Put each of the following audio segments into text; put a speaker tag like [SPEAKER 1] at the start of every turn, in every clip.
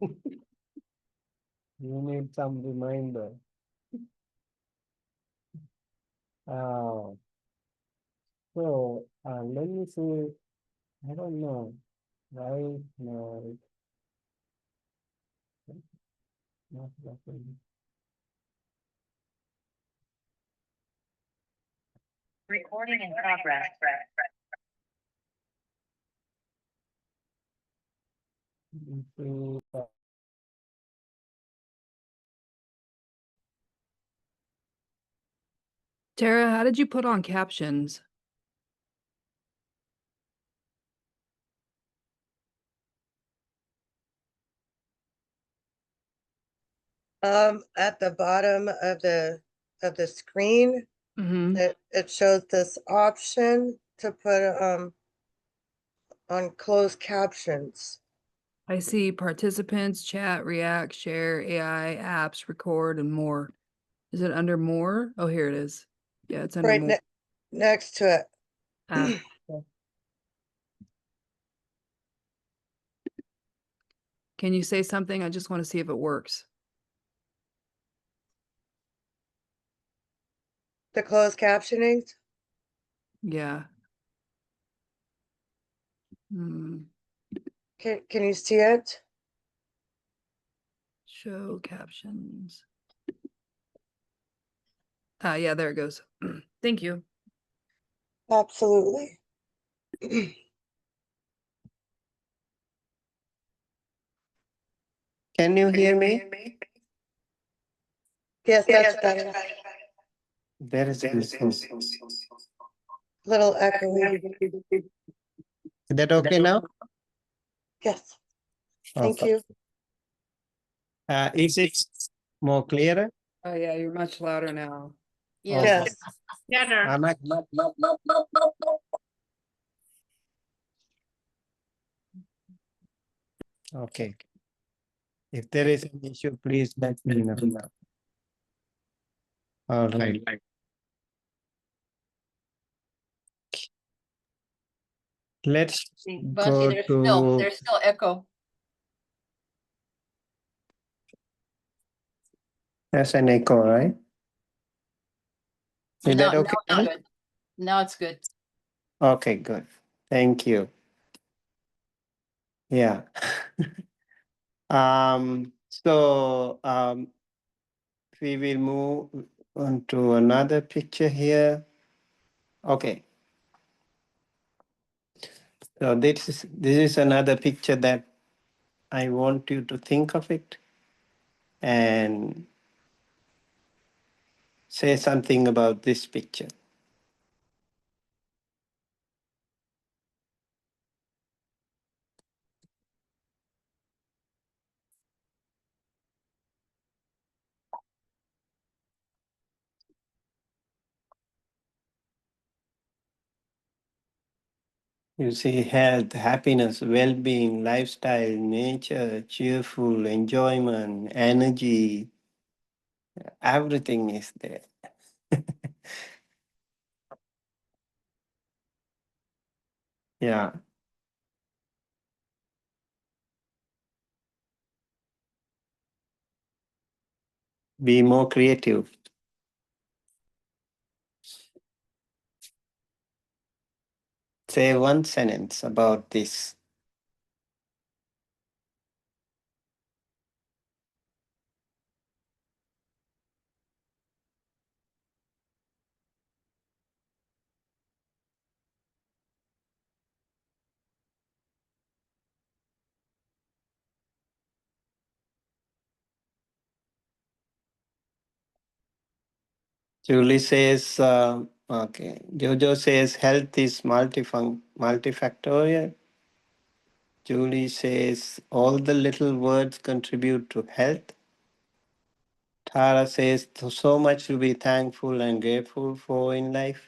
[SPEAKER 1] You need some reminder. Uh, let me see. I don't know. Right now, not working.
[SPEAKER 2] Recording in progress.
[SPEAKER 1] Let me see.
[SPEAKER 3] Tara, how did you put on captions?
[SPEAKER 4] At the bottom of the screen,
[SPEAKER 3] Mm-hmm.
[SPEAKER 4] it shows this option to put on closed captions.
[SPEAKER 3] I see participants, chat, react, share, AI, apps, record, and more. Is it under more? Oh, here it is. Yeah, it's under
[SPEAKER 4] Right
[SPEAKER 3] more.
[SPEAKER 4] next to it.
[SPEAKER 3] Ah, can you say something? I just want to see if it works.
[SPEAKER 4] The closed captioning.
[SPEAKER 3] Yeah. Hmm.
[SPEAKER 4] Can you see it?
[SPEAKER 3] Show captions. Ah, yeah, there it goes. Thank you.
[SPEAKER 4] Absolutely.
[SPEAKER 5] Can you hear me?
[SPEAKER 4] Yes, that's better.
[SPEAKER 5] There is a
[SPEAKER 4] Little echoey.
[SPEAKER 5] Is that okay now?
[SPEAKER 4] Yes. Thank
[SPEAKER 5] Okay.
[SPEAKER 4] you.
[SPEAKER 5] Is it more clearer?
[SPEAKER 3] Oh, yeah, you're much louder now.
[SPEAKER 4] Yes.
[SPEAKER 5] Am I- Okay. If there is an issue, please let me know. All right. Let's go to.
[SPEAKER 2] There's still echo.
[SPEAKER 5] There's an echo, right? Is that okay?
[SPEAKER 2] Now good. Now it's good.
[SPEAKER 5] Okay, good. Thank you. Yeah. So we will move on to another picture here. Okay. So this is another picture that I want you to think of it and say something about this picture. You see health, happiness, well-being, lifestyle, nature, cheerful, enjoyment, energy, everything is there. Yeah. Be more creative. Say one sentence about this. Julie says, okay. Jojo says health is multifactorial. Julie says all the little words contribute to health. Tara says so much to be thankful and grateful for in life.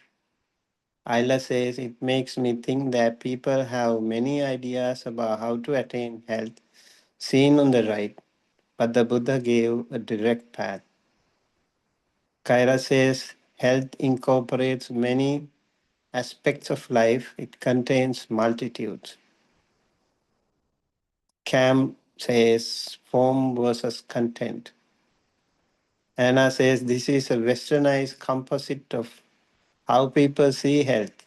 [SPEAKER 5] Ayla says it makes me think that people have many ideas about how to attain health, seen on the right, but the Buddha gave a direct path. Kyra says health incorporates many aspects of life, it contains multitudes. Cam says form versus content. Anna says this is a westernized composite of how people see health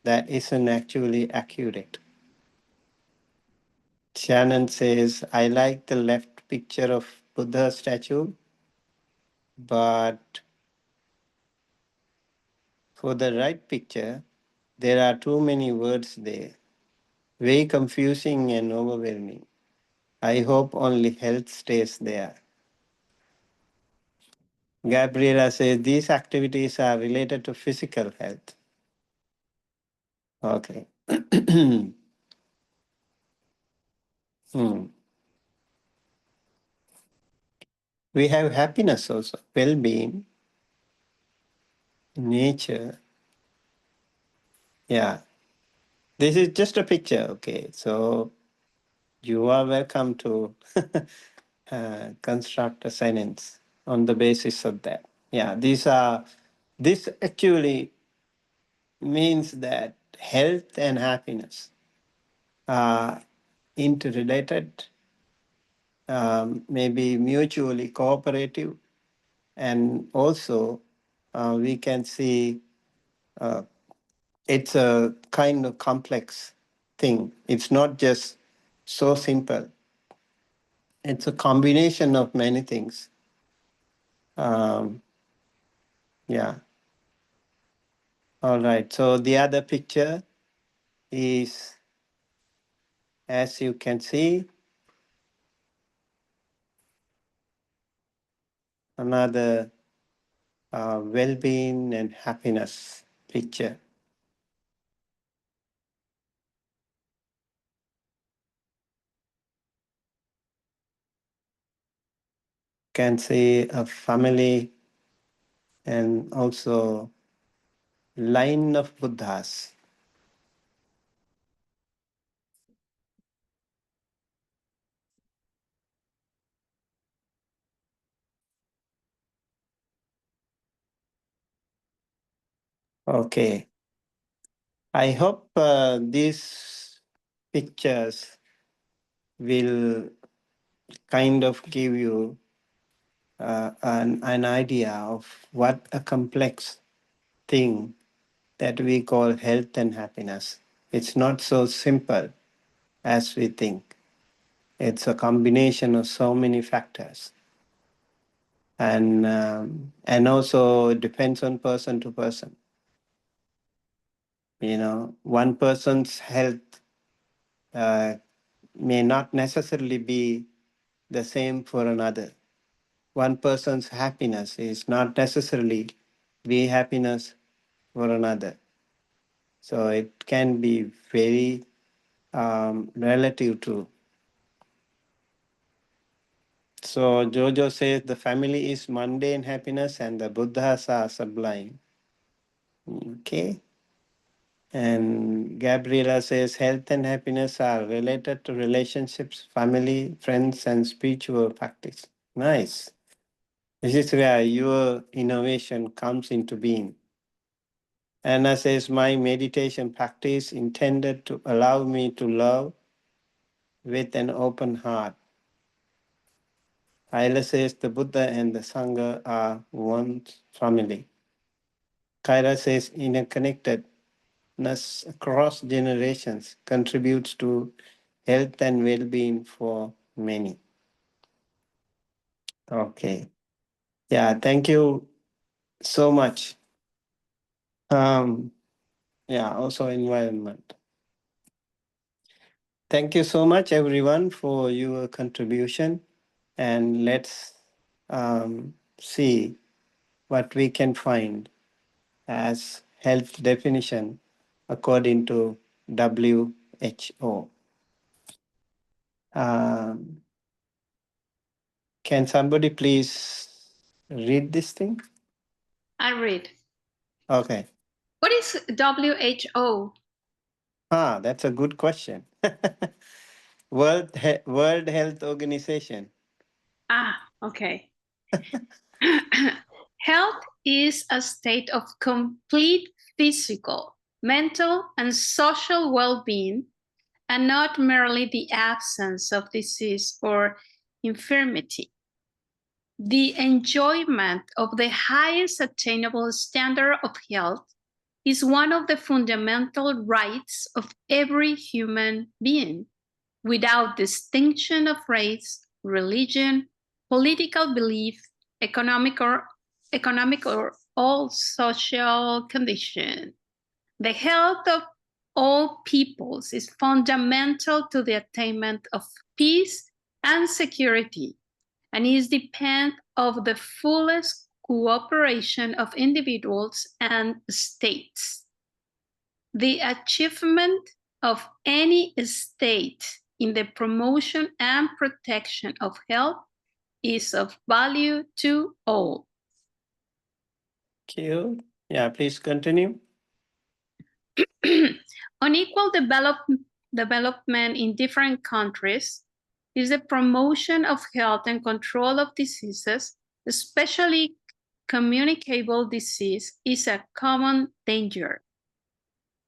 [SPEAKER 5] that isn't actually accurate. Shannon says, I like the left picture of Buddha statue, but for the right picture, there are too many words there. Very confusing and overwhelming. I hope only health stays there. Gabriela says these activities are related to physical health. Okay. Hmm. We have happiness also, well being, nature. Yeah. This is just a picture. Okay. So you are welcome to construct a sentence on the basis of that. Yeah. This actually means that health and happiness are interrelated, maybe mutually cooperative, and also we can see it's a kind of complex thing. It's not just so simple. It's a combination of many things. Um, yeah. All right. So the other picture is, as you can see, another well-being and happiness picture. Can see a family and also line of Buddhas. Okay. I hope these pictures will kind of give you an idea of what a complex thing that we call health and happiness. It's not so simple as we think. It's a combination of so many factors, and also it depends on person to person. You know, one person's health uh, may not necessarily be the same for another. One person's happiness is not necessarily be happiness for another. So it can be very relative too. So Jojo says the family is mundane happiness and the Buddhas are sublime. Okay. And Gabriela says health and happiness are related to relationships, family, friends, and spiritual practice. Nice. This is where your innovation comes into being. Anna says, my meditation practice intended to allow me to love with an open heart. Ayla says, the Buddha and the Sangha are one family. Kyra says, interconnectedness across generations contributes to health and well-being for many. Okay. Yeah, thank you so much. Yeah, also environment. Thank you so much, everyone, for your contribution. And let's see what we can find as health definition according to WHO. Um, can somebody please read this thing?
[SPEAKER 6] I read.
[SPEAKER 5] Okay.
[SPEAKER 6] What is WHO?
[SPEAKER 5] That's a good question. World Health Organization.
[SPEAKER 6] Okay. Health is a state of complete physical, mental, and social well-being and not merely the absence of disease or infirmity. The enjoyment of the highest attainable standard of health is one of the fundamental rights of every human being, without distinction of race, religion, political belief, economic or all social condition. The health of all peoples is fundamental to the attainment of peace and security, and is dependent of the fullest cooperation of individuals and states. The achievement of any state in the promotion and protection of health is of value to all.
[SPEAKER 5] Thank you. Yeah, please continue.
[SPEAKER 6] Unequal development in different countries is the promotion of health and control of diseases, especially communicable disease, is a common danger.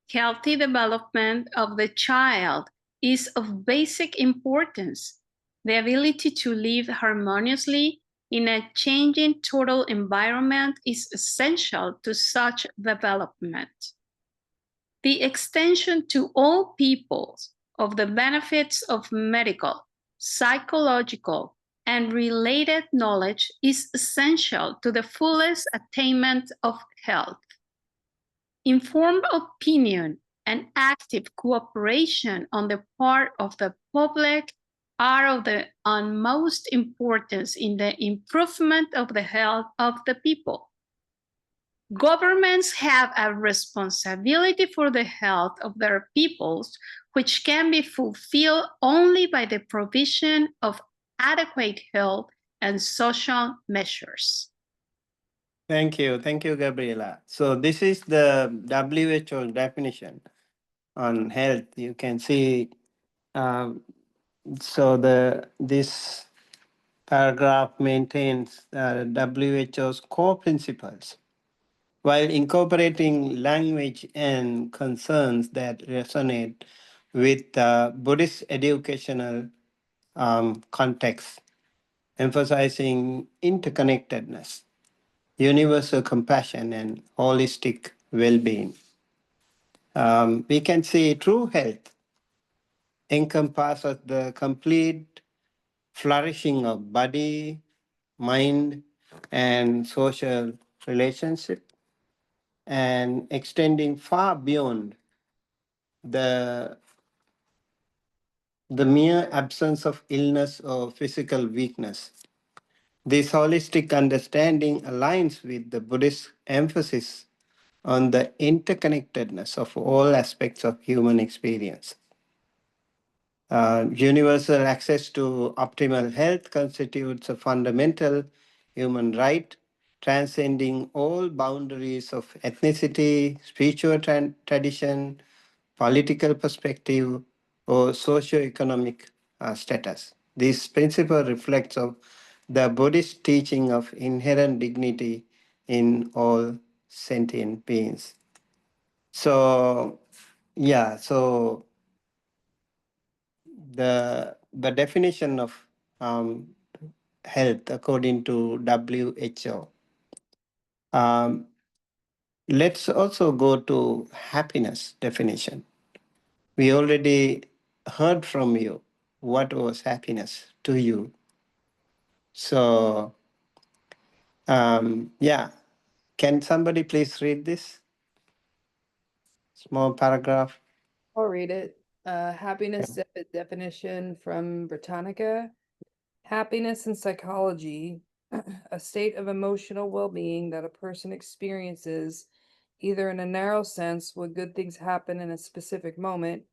[SPEAKER 6] Healthy development of the child is of basic importance. The ability to live harmoniously in a changing total environment is essential to such development. The extension to all peoples of the benefits of medical, psychological, and related knowledge is essential to the fullest attainment of health. Informed opinion and active cooperation on the part of the public are of the utmost importance in the improvement of the health of the people. Governments have a responsibility for the health of their peoples, which can be fulfilled only by the provision of adequate health and social measures.
[SPEAKER 5] Thank you, Gabriela. So this is the WHO definition on health. You can see, so this paragraph maintains WHO's core principles while incorporating language and concerns that resonate with Buddhist educational context, emphasizing interconnectedness, universal compassion, and holistic well-being. We can see true health encompasses the complete flourishing of body, mind, and social relationship, and extending far beyond the mere absence of illness or physical weakness. This holistic understanding aligns with the Buddhist emphasis on the interconnectedness of all aspects of human experience. Universal access to optimal health constitutes a fundamental human right, transcending all boundaries of ethnicity, spiritual tradition, political perspective, or socio-economic status. This principle reflects of the Buddhist teaching of inherent dignity in all sentient beings. So, yeah, so the definition of health according to WHO. Let's also go to happiness definition. We already heard from you what was happiness to you. So, yeah, can somebody please read this small paragraph?
[SPEAKER 3] I'll read it. Happiness definition from Britannica. Happiness in psychology, a state of emotional well-being that a person experiences either in a narrow sense when good things happen in a specific moment,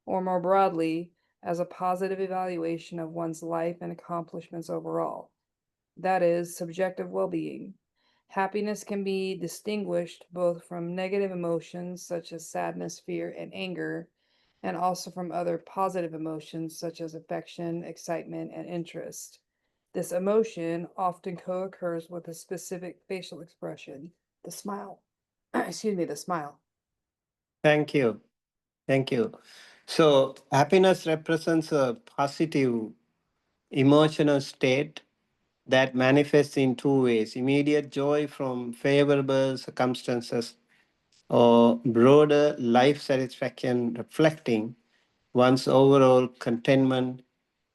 [SPEAKER 3] or more broadly, as a positive evaluation of one's life and accomplishments overall. That is, subjective well-being. Happiness can be distinguished both from negative emotions such as sadness, fear, and anger, and also from other positive emotions such as affection, excitement, and interest. This emotion often co-occurs with a specific facial expression, the smile. Excuse me, the smile.
[SPEAKER 5] Thank you. Thank you. So, happiness represents a positive emotional state that manifests in two ways: immediate joy from favorable circumstances, or broader life satisfaction reflecting one's overall contentment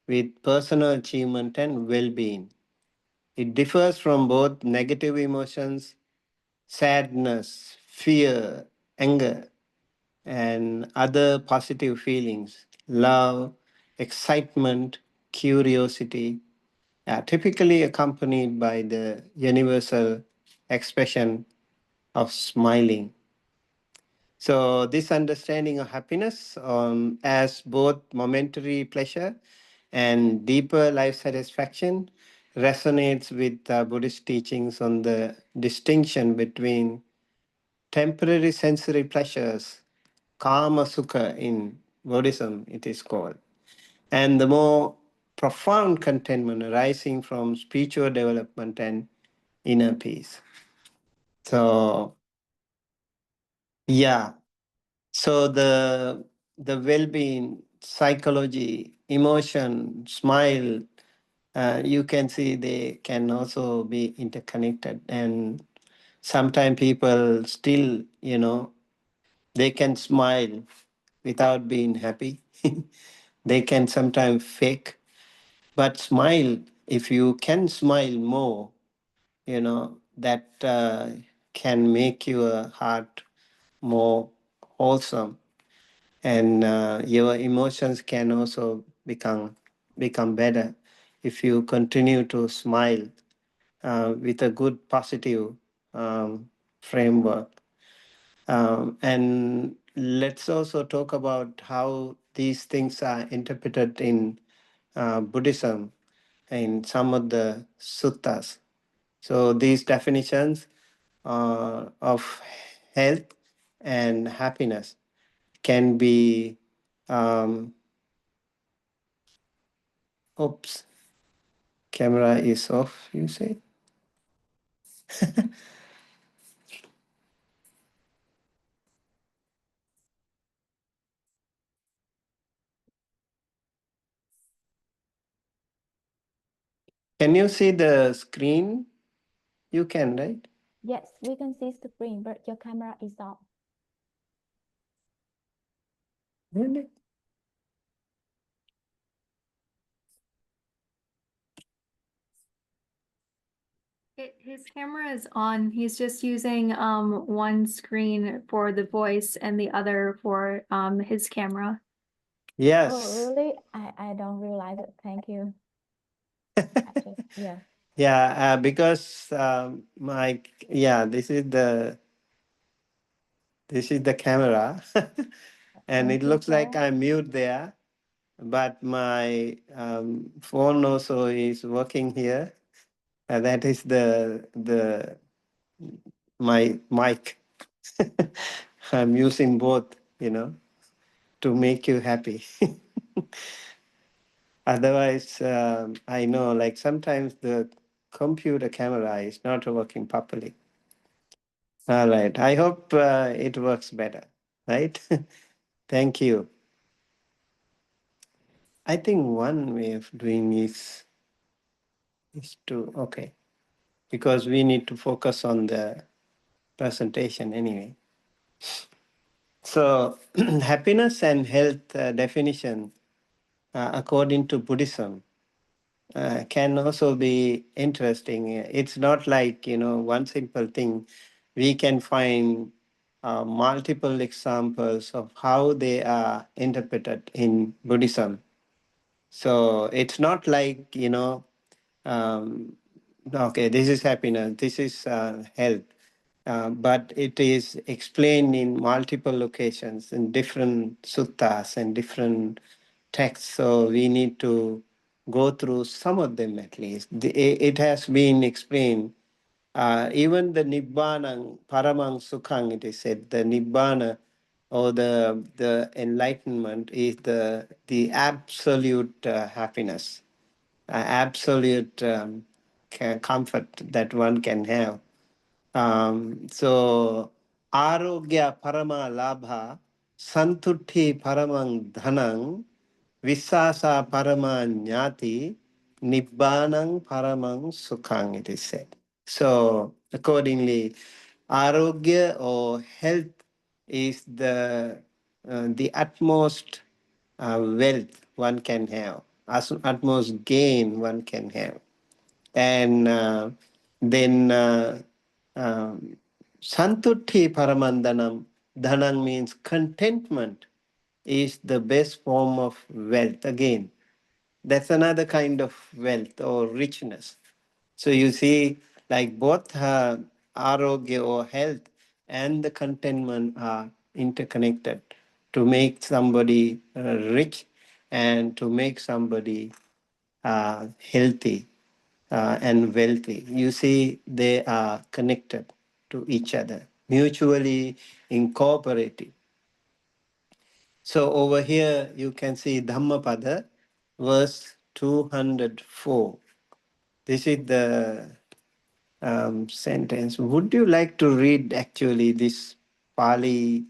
[SPEAKER 5] with personal achievement and well being. It differs from both negative emotions, sadness, fear, anger, and other positive feelings, love, excitement, curiosity, are typically accompanied by the universal expression of smiling. So, this understanding of happiness as both momentary pleasure and deeper life satisfaction resonates with Buddhist teachings on the distinction between temporary sensory pleasures, kama sukha in Buddhism, it is called, and the more profound contentment arising from spiritual development and inner peace. So, yeah, so the well-being, psychology, emotion, smile, you can see they can also be interconnected. And sometimes people still, they can smile without being happy. They can sometimes fake, but smile. If you can smile more, that can make your heart more wholesome, and your emotions can also become better if you continue to smile with a good positive framework. And let's also talk about how these things are interpreted in Buddhism in some of the suttas. So these definitions of health and happiness can be um, oops, camera is off, you say? Can you see the screen? You can, right?
[SPEAKER 7] Yes, we can see screen, but your camera is off.
[SPEAKER 5] Really?
[SPEAKER 8] His camera is on. He's just using one screen for the voice and the other for his camera.
[SPEAKER 7] Oh,
[SPEAKER 5] Yes.
[SPEAKER 7] really? I don't realize it. Thank you. Yeah.
[SPEAKER 5] Yeah, because this is the camera, and
[SPEAKER 7] Thank
[SPEAKER 5] it
[SPEAKER 7] you,
[SPEAKER 5] looks like
[SPEAKER 7] sir.
[SPEAKER 5] I'm mute there, but my phone also is working here. That is the my mic. I'm using both, to make you happy. Otherwise, I know like sometimes the computer camera is not working properly. All right. I hope it works better, right? Thank you. I think one way of doing is to, okay, because we need to focus on the presentation anyway. So, happiness and health definition, according to Buddhism, can also be interesting. It's not like, one simple thing. We can find multiple examples of how they are interpreted in Buddhism. So it's not like, um, okay, this is happiness, this is health. But it is explained in multiple locations in different suttas and different texts. So we need to go through some of them at least. It has been explained. Even the Nibbana, Paramang Sukhang, it is said, the Nibbana or the enlightenment is the absolute happiness, absolute comfort that one can have. So, arogya parama labha Santutti paramang dhanang, Vissasa paramanyati, Nibbanang paramang sukhang, it is said. So, accordingly, arogya or health is the utmost wealth one can have, utmost gain one can have. And then Santutti Paramandanam, Dhanam means contentment is the best form of wealth. Again, that's another kind of wealth or richness. So you see, like both arogya or health and the contentment are interconnected to make somebody rich and to make somebody healthy and wealthy. You see, they are connected to each other, mutually incorporating. So over here, you can see Dhammapada, verse 204. This is the sentence. Would you like to read actually this Pali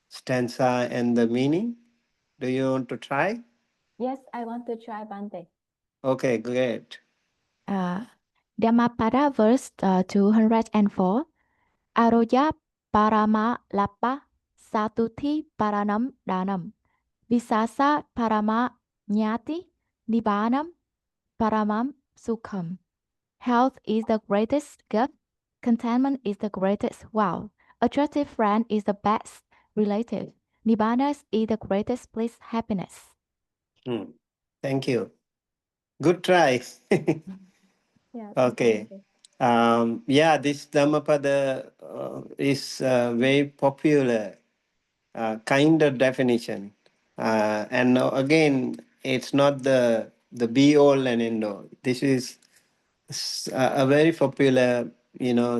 [SPEAKER 5] stanza and the meaning? Do you want to try?
[SPEAKER 7] Yes, I want to try Bante.
[SPEAKER 5] Okay, great.
[SPEAKER 7] Dhammapada verse 204. Aroya parama lapa satuthi paranam danam. Visasa parama nyati nibanam paramam sukham. Health is the greatest gift. Contentment is the greatest wealth. A trusted friend is the best relative. Nibbana is the greatest bliss happiness.
[SPEAKER 5] Thank you. Good try.
[SPEAKER 7] Yeah,
[SPEAKER 5] Okay. Yeah, this Dhammapada is very popular, kind of definition. And again, it's not the be all and end all. This is a very popular,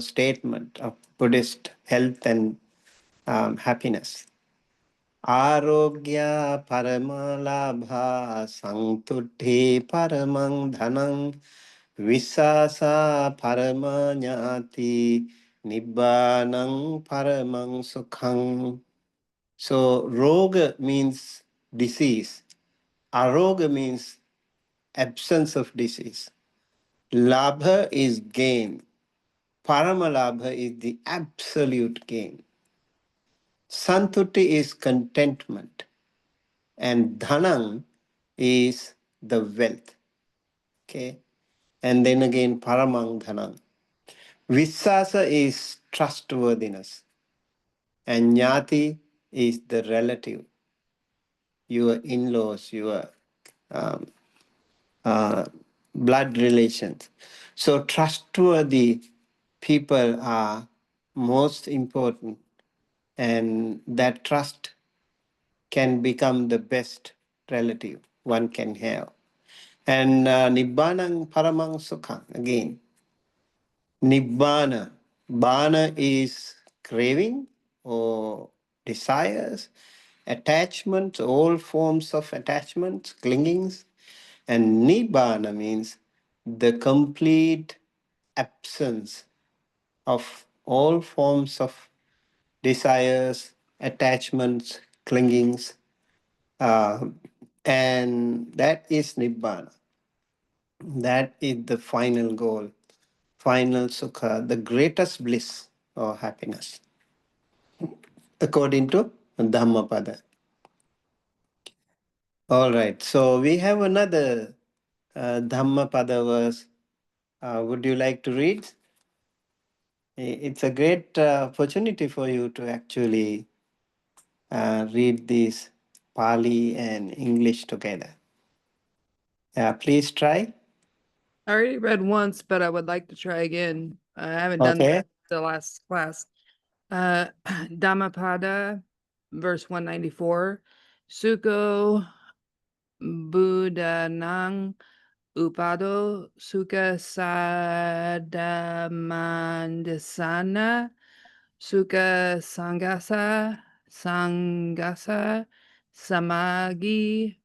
[SPEAKER 5] statement of Buddhist health and happiness. Arogya paramalabha santutti paramang dhanang Visasa paramanyati nibbanang paramang sukhang. So roga means disease. Aroga means absence of disease. Labha is gain. Paramalabha is the absolute gain. Santuti is contentment. And dhanang is the wealth. Okay. And then again, paramang dhanang. Vissasa is trustworthiness. And Nyati is the relative, your in-laws, your um, blood relations. So trustworthy people are most important, and that trust can become the best relative one can have. And Nibbanang Paramang Sukhang, again, Nibbana. Bana is craving or desires, attachments, all forms of attachments, clingings. And Nibbana means the complete absence of all forms of desires, attachments, clingings. And that is Nibbana. That is the final goal, final sukha, the greatest bliss or happiness, according to Dhammapada. All right, so we have another Dhammapada verse. Would you like to read? It's a great opportunity for you to actually read these Pali and English together. Please try.
[SPEAKER 3] I already read once, but I would like to try again. I haven't done
[SPEAKER 5] Okay.
[SPEAKER 3] that the last class. Dhammapada, verse 194. Sukho Buddhanang Upado Sukha Sadamandasana Sukha Sangasa Samagi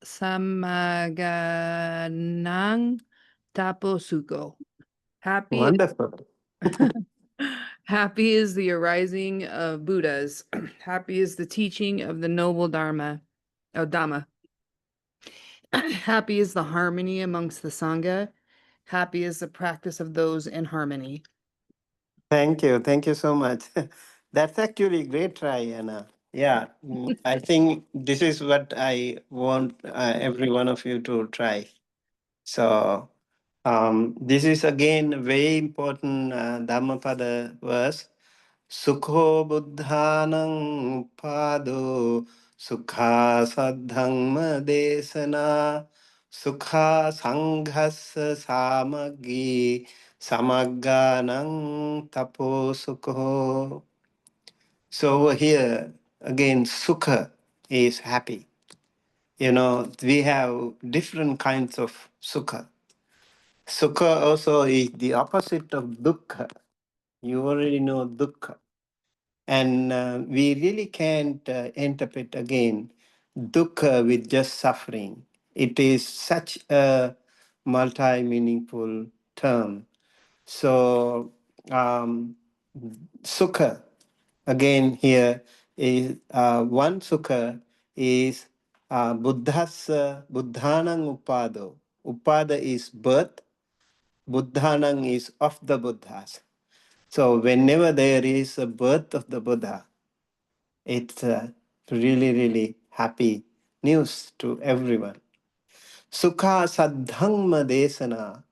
[SPEAKER 3] Samaganang Tapo Sukho.
[SPEAKER 5] Wonderful.
[SPEAKER 3] Happy is the arising of Buddhas. Happy is the teaching of the noble Dharma. Dhamma. Happy is the harmony amongst the Sangha. Happy is the practice of those in harmony.
[SPEAKER 5] Thank you. Thank you so much. That's actually a great try, Anna. Yeah, I think this is what I want every one of you to try. So, this is again a very important Dhammapada verse. Sukho buddhanang pado sukha sadhamma desana sukha sanghassa samaggi samagganang tapo sukho. So over here, again, sukha is happy. You know, we have different kinds of sukha. Sukha also is the opposite of dukkha. You already know dukkha. And we really can't interpret again dukkha with just suffering. It is such a multi meaningful term. So, sukha, again, here is one sukha is buddhanang upado. Upada is birth, buddhanang is of the Buddhas. So, whenever there is a birth of the Buddha, it's really, really happy news to everyone. Sukha sadhamma desana.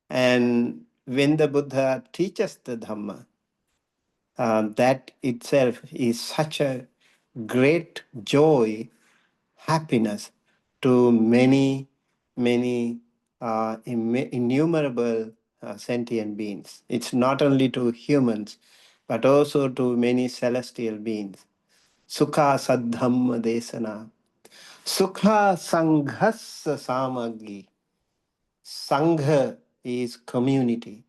[SPEAKER 5] And when the Buddha teaches the Dhamma, that itself is such a great joy, happiness to many, many innumerable sentient beings. It's not only to humans, but also to many celestial beings. Sukha sadhamma desana. Sukha sanghassa samaggi. Sangha is community,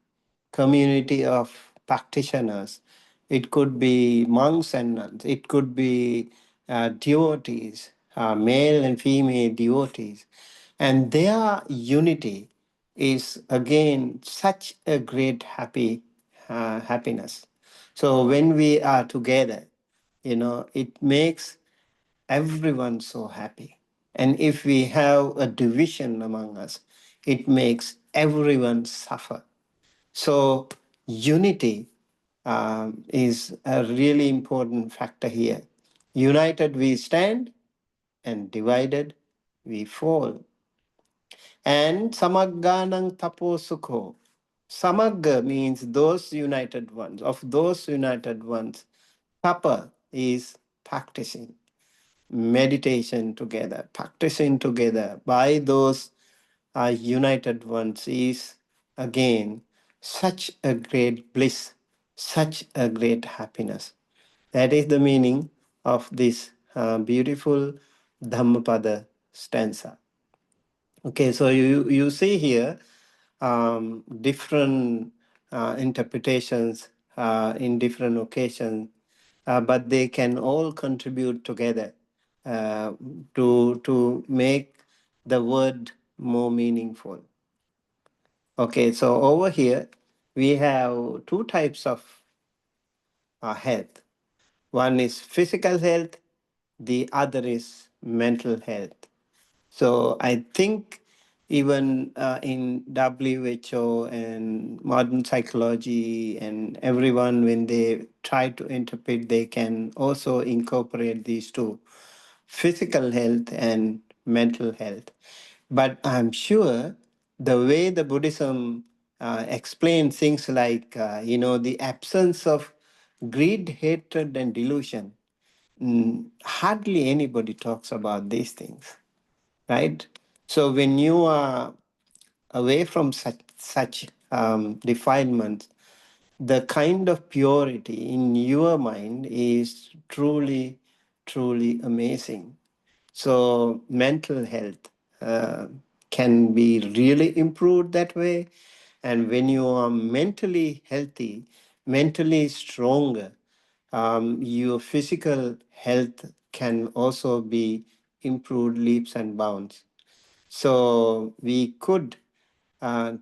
[SPEAKER 5] community of practitioners. It could be monks and nuns. It could be devotees, male and female devotees. And their unity is again such a great happiness. So when we are together, you know, it makes everyone so happy. And if we have a division among us, it makes everyone suffer. So, unity is a really important factor here. United we stand, and divided we fall. And samagganang tapo sukho. Samagga means those united ones. Of those united ones, tapa is practicing meditation together, practicing together by those united ones is again such a great bliss, such a great happiness. That is the meaning of this beautiful Dhammapada stanza. Okay, so you see here different interpretations in different occasions, but they can all contribute together to make the word more meaningful. Okay, so over here we have two types of health. One is physical health, the other is mental health. So I think even in WHO and modern psychology and everyone, when they try to interpret, they can also incorporate these two, physical health and mental health. But I'm sure the way the Buddhism explains things like, the absence of greed, hatred, and delusion, hardly anybody talks about these things, right? So when you are away from such defilements, the kind of purity in your mind is truly, truly amazing. So mental health can be really improved that way. And when you are mentally healthy, mentally stronger, your physical health can also be improved leaps and bounds. So we could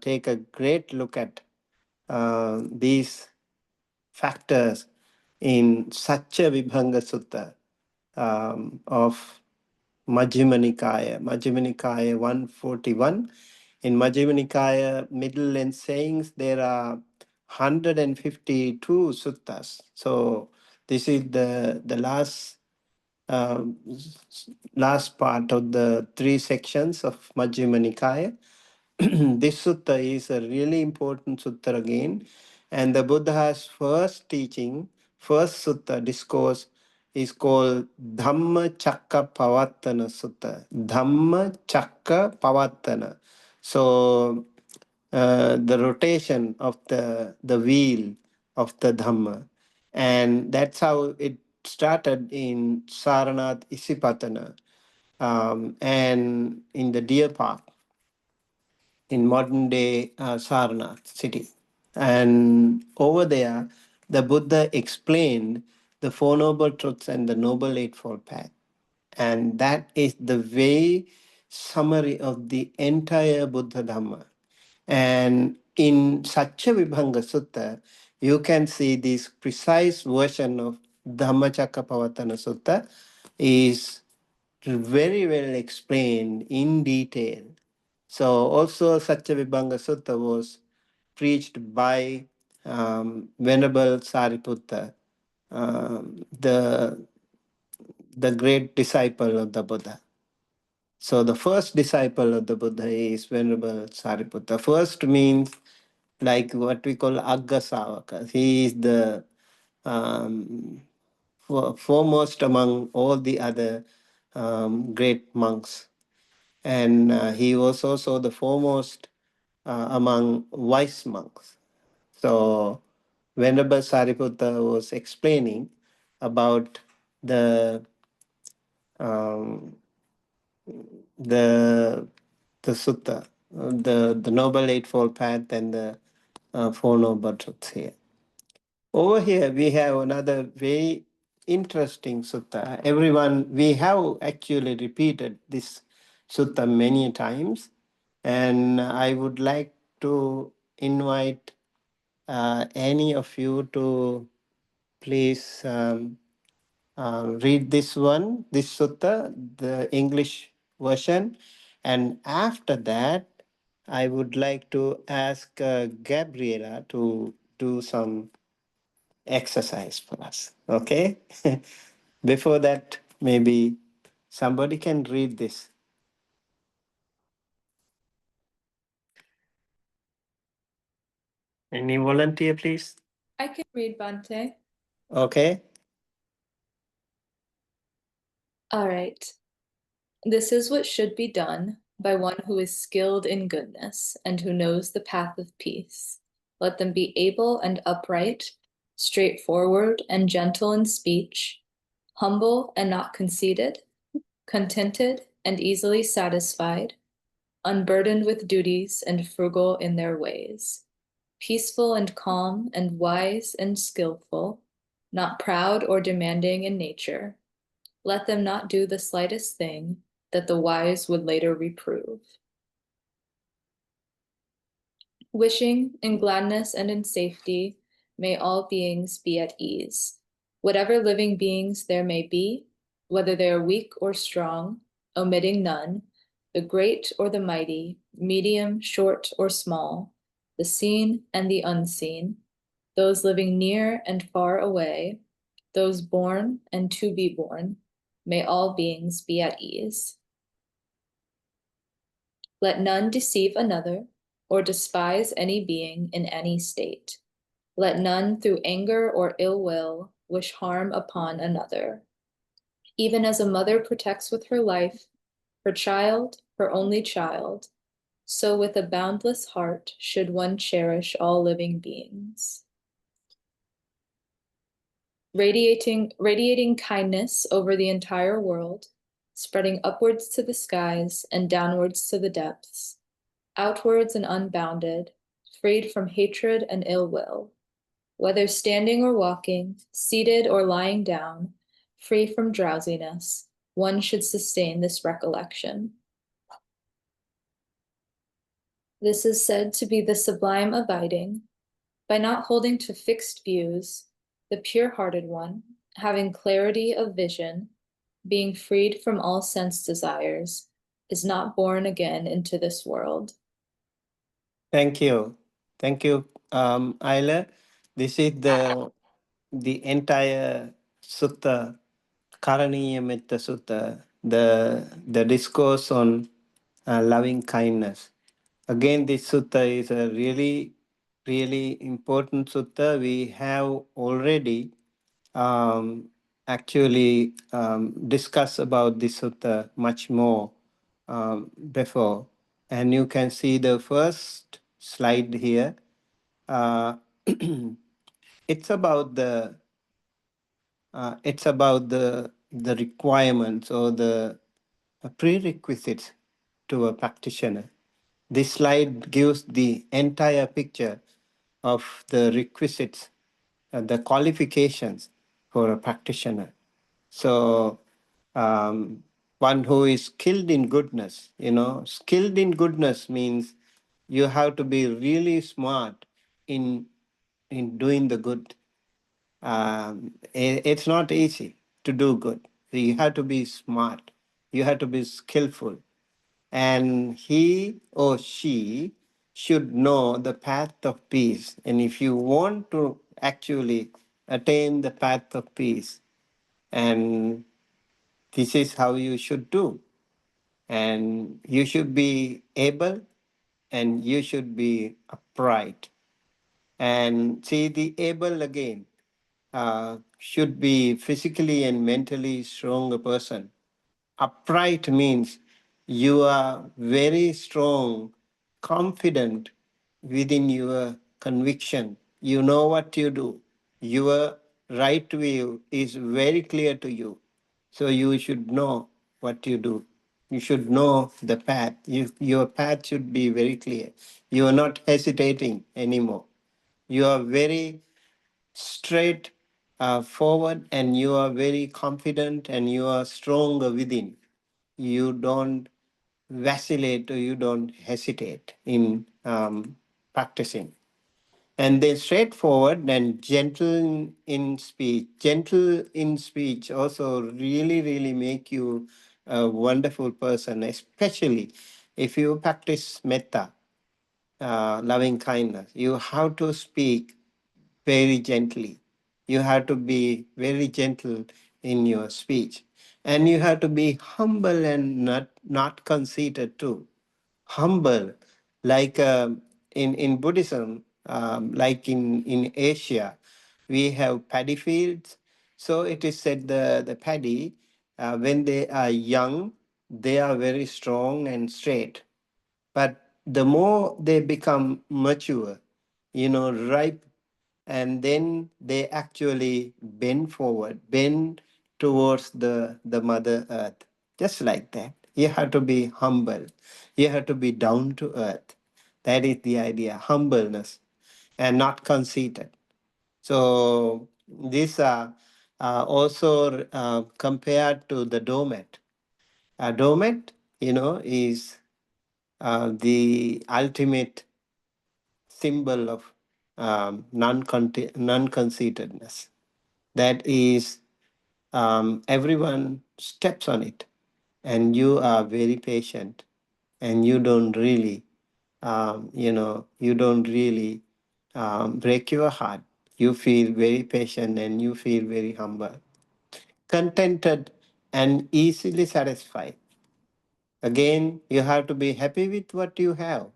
[SPEAKER 5] take a great look at these factors in Satya Vibhanga Sutta of Majjhima Nikaya. Majjhima Nikaya 141. In Majjhima Nikaya middle length sayings, there are 152 suttas. So this is the um, last part of the 3 sections of Majjhima Nikaya. This sutta is a really important sutta again. And the Buddha's first teaching, first sutta discourse is called Dhamma Chakka Pavattana Sutta. Dhamma Chakka Pavattana. So the rotation of the wheel of the Dhamma. And that's how it started in Saranath Isipatana and in the Deer Park in modern day Sarnath city. And over there, the Buddha explained the Four Noble Truths and the Noble Eightfold Path. And that is the very summary of the entire Buddha Dhamma. And in Satya Vibhanga Sutta, you can see this precise version of Dhammacakkappavattana Sutta is very well explained in detail. So also Satyavibhanga Sutta was preached by Venerable Sariputta, the great disciple of the Buddha. So the first disciple of the Buddha is Venerable Sariputta. First means like what we call Agga Savaka. He is the foremost among all the other great monks. And he was also the foremost among wise monks. So Venerable Sariputta was explaining about the um, the sutta, the Noble Eightfold Path and the Four Noble Truths here. Over here we have another very interesting sutta. Everyone, we have actually repeated this sutta many times, and I would like to invite any of you to please read this one, this sutta, the English version. And after that, I would like to ask Gabriela to do some exercise for us. Okay? Before that, maybe somebody can read this. Any volunteer, please?
[SPEAKER 3] I can read, Bante.
[SPEAKER 5] Okay.
[SPEAKER 3] All right. This is what should be done by one who is skilled in goodness and who knows the path of peace. Let them be able and upright, straightforward and gentle in speech, humble and not conceited, contented and easily satisfied, unburdened with duties and frugal in their ways, peaceful and calm and wise and skillful, not proud or demanding in nature. Let them not do the slightest thing that the wise would later reprove. Wishing in gladness and in safety, may all beings be at ease. Whatever living beings there may be, whether they are weak or strong, omitting none, the great or the mighty, medium, short, or small, the seen and the unseen, those living near and far away, those born and to be born, may all beings be at ease. Let none deceive another or despise any being in any state. Let none through anger or ill will wish harm upon another. Even as a mother protects with her life her child, her only child, so with a boundless heart should one cherish all living beings. Radiating kindness over the entire world, spreading upwards to the skies and downwards to the depths, outwards and unbounded, freed from hatred and ill will, whether standing or walking, seated or lying down, free from drowsiness, one should sustain this recollection. This is said to be the sublime abiding. By not holding to fixed views,
[SPEAKER 9] the pure-hearted one, having clarity of vision, being freed from all sense desires, is not born again into this world.
[SPEAKER 5] Thank you. Thank you, Ayla. This is the entire sutta, Karaniyamitta Sutta, the discourse on loving kindness. Again, this sutta is a really, really important sutta. We have already actually discussed about this sutta much more before. And you can see the first slide here. Uh, it's about the requirements or the prerequisites to a practitioner. This slide gives the entire picture of the requisites, the qualifications for a practitioner. So, one who is skilled in goodness, skilled in goodness means you have to be really smart in doing the good. It's not easy to do good. You have to be smart. You have to be skillful, and he or she should know the path of peace. And if you want to actually attain the path of peace, and this is how you should do, and you should be able, and you should be upright. And see, the able again should be physically and mentally strong a person. Upright means you are very strong, confident within your conviction. You know what you do. Your right view is very clear to you. So you should know what you do. You should know the path. Your path should be very clear. You are not hesitating anymore. You are very straight forward, and you are very confident, and you are stronger within. You don't vacillate, or you don't hesitate in practicing. And then straightforward and gentle in speech. Gentle in speech also really, really make you a wonderful person, especially if you practice metta, loving kindness. You have to speak very gently. You have to be very gentle in your speech. And you have to be humble and not conceited too. Humble, like in Buddhism, like in Asia, we have paddy fields. So it is said the paddy, when they are young, they are very strong and straight. But the more they become mature, ripe, and then they actually bend forward, bend towards the Mother Earth, just like that. You have to be humble. You have to be down to earth. That is the idea, humbleness, and not conceited. So these are also compared to the doormat. A doormat, is the ultimate symbol of non-conceitedness. That is, everyone steps on it, and you are very patient, and you don't really, break your heart. You feel very patient, and you feel very humble, contented, and easily satisfied. Again, you have to be happy with what you have.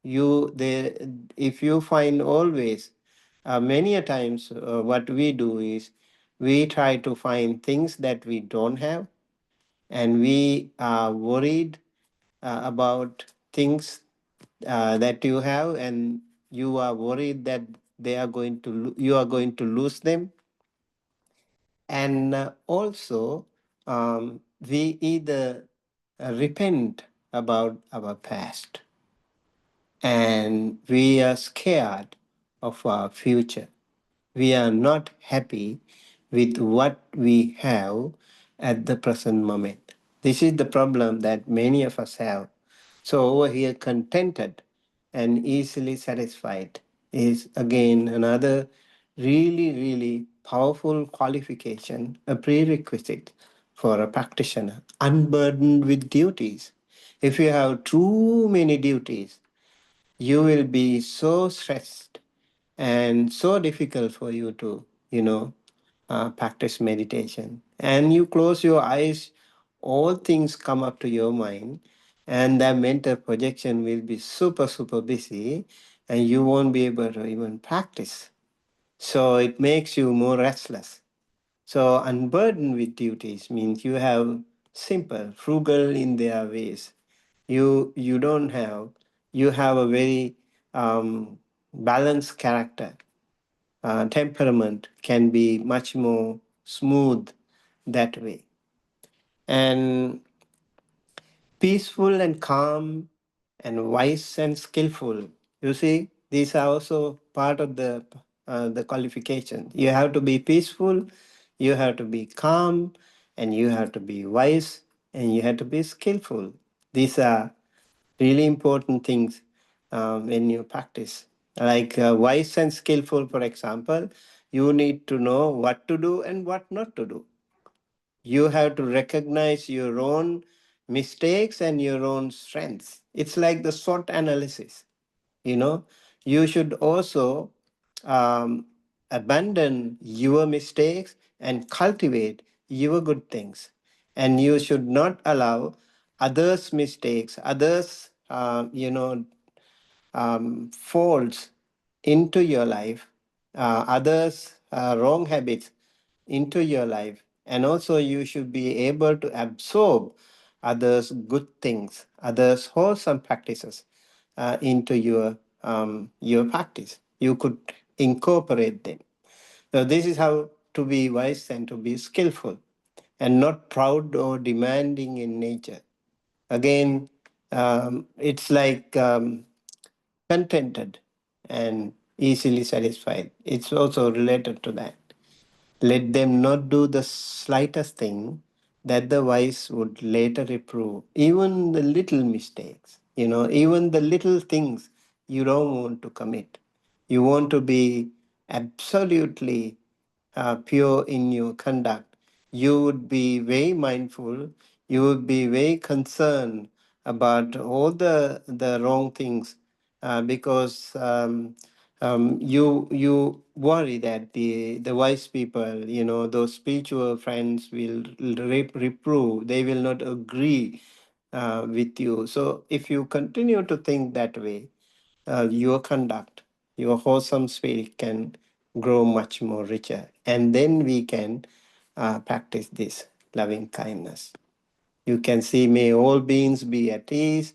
[SPEAKER 5] If you find always, many a times, what we do is we try to find things that we don't have, and we are worried about things that you have, and you are worried that you are going to lose them. And also, we either repent about our past, and we are scared of our future. We are not happy with what we have at the present moment. This is the problem that many of us have. So, over here, contented and easily satisfied is again another really, really powerful qualification, a prerequisite for a practitioner, unburdened with duties. If you have too many duties, you will be so stressed and so difficult for you to, practice meditation. And you close your eyes, all things come up to your mind, and that mental projection will be super, super busy, and you won't be able to even practice. So it makes you more restless. So unburdened with duties means you have simple, frugal in their ways. You don't have, you have a very balanced character. Temperament can be much more smooth that way. And peaceful and calm and wise and skillful. You see, these are also part of the qualification. You have to be peaceful, you have to be calm, and you have to be wise, and you have to be skillful. These are really important things when you practice. Like wise and skillful, for example, you need to know what to do and what not to do. You have to recognize your own mistakes and your own strengths. It's like the SWOT analysis. You know, you should also um, abandon your mistakes and cultivate your good things. And you should not allow others' mistakes, others, faults into your life, others' wrong habits into your life. And also, you should be able to absorb others' good things, others' wholesome practices into your practice. You could incorporate them. So this is how to be wise and to be skillful, and not proud or demanding in nature. Again, it's like contented and easily satisfied. It's also related to that. Let them not do the slightest thing that the wise would later reprove. Even the little mistakes, even the little things you don't want to commit. You want to be absolutely pure in your conduct. You would be very mindful. You would be very concerned about all the wrong things because you worry that the wise people, those spiritual friends will reprove. They will not agree with you. So if you continue to think that way, your conduct, your wholesome spirit can grow much more richer. And then we can practice this loving kindness. You can see, may all beings be at ease,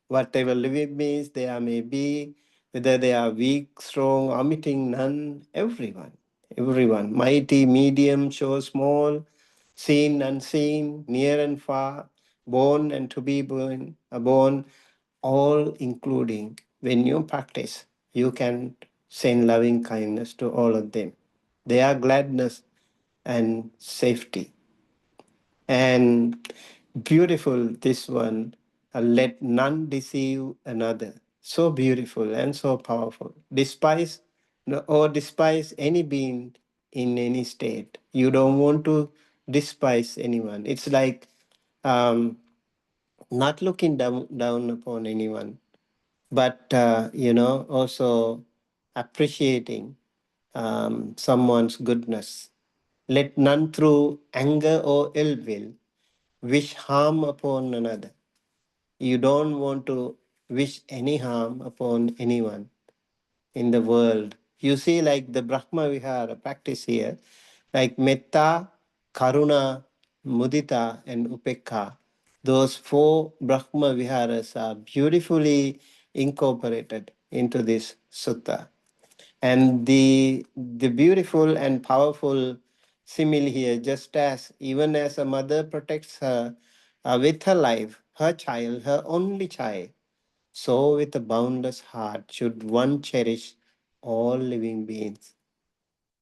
[SPEAKER 5] whatever living beings there may be, whether they are weak, strong, omitting none, everyone, mighty, medium, show small, seen, unseen, near and far, born and to be born, all including. When you practice, you can send loving kindness to all of them. Their gladness and safety. And beautiful, this one, let none deceive another. So beautiful and so powerful. Despise or despise any being in any state. You don't want to despise anyone. It's like not looking down upon anyone, but also appreciating someone's goodness. Let none through anger or ill will wish harm upon another. You don't want to wish any harm upon anyone in the world. You see, like the Brahma Vihara practice here, like Metta, Karuna, Mudita, and Upekha. Those four Brahma Viharas are beautifully incorporated into this sutta. And the beautiful and powerful simile here, just as even as a mother protects her with her life, her child, her only child, so with a boundless heart should one cherish all living beings.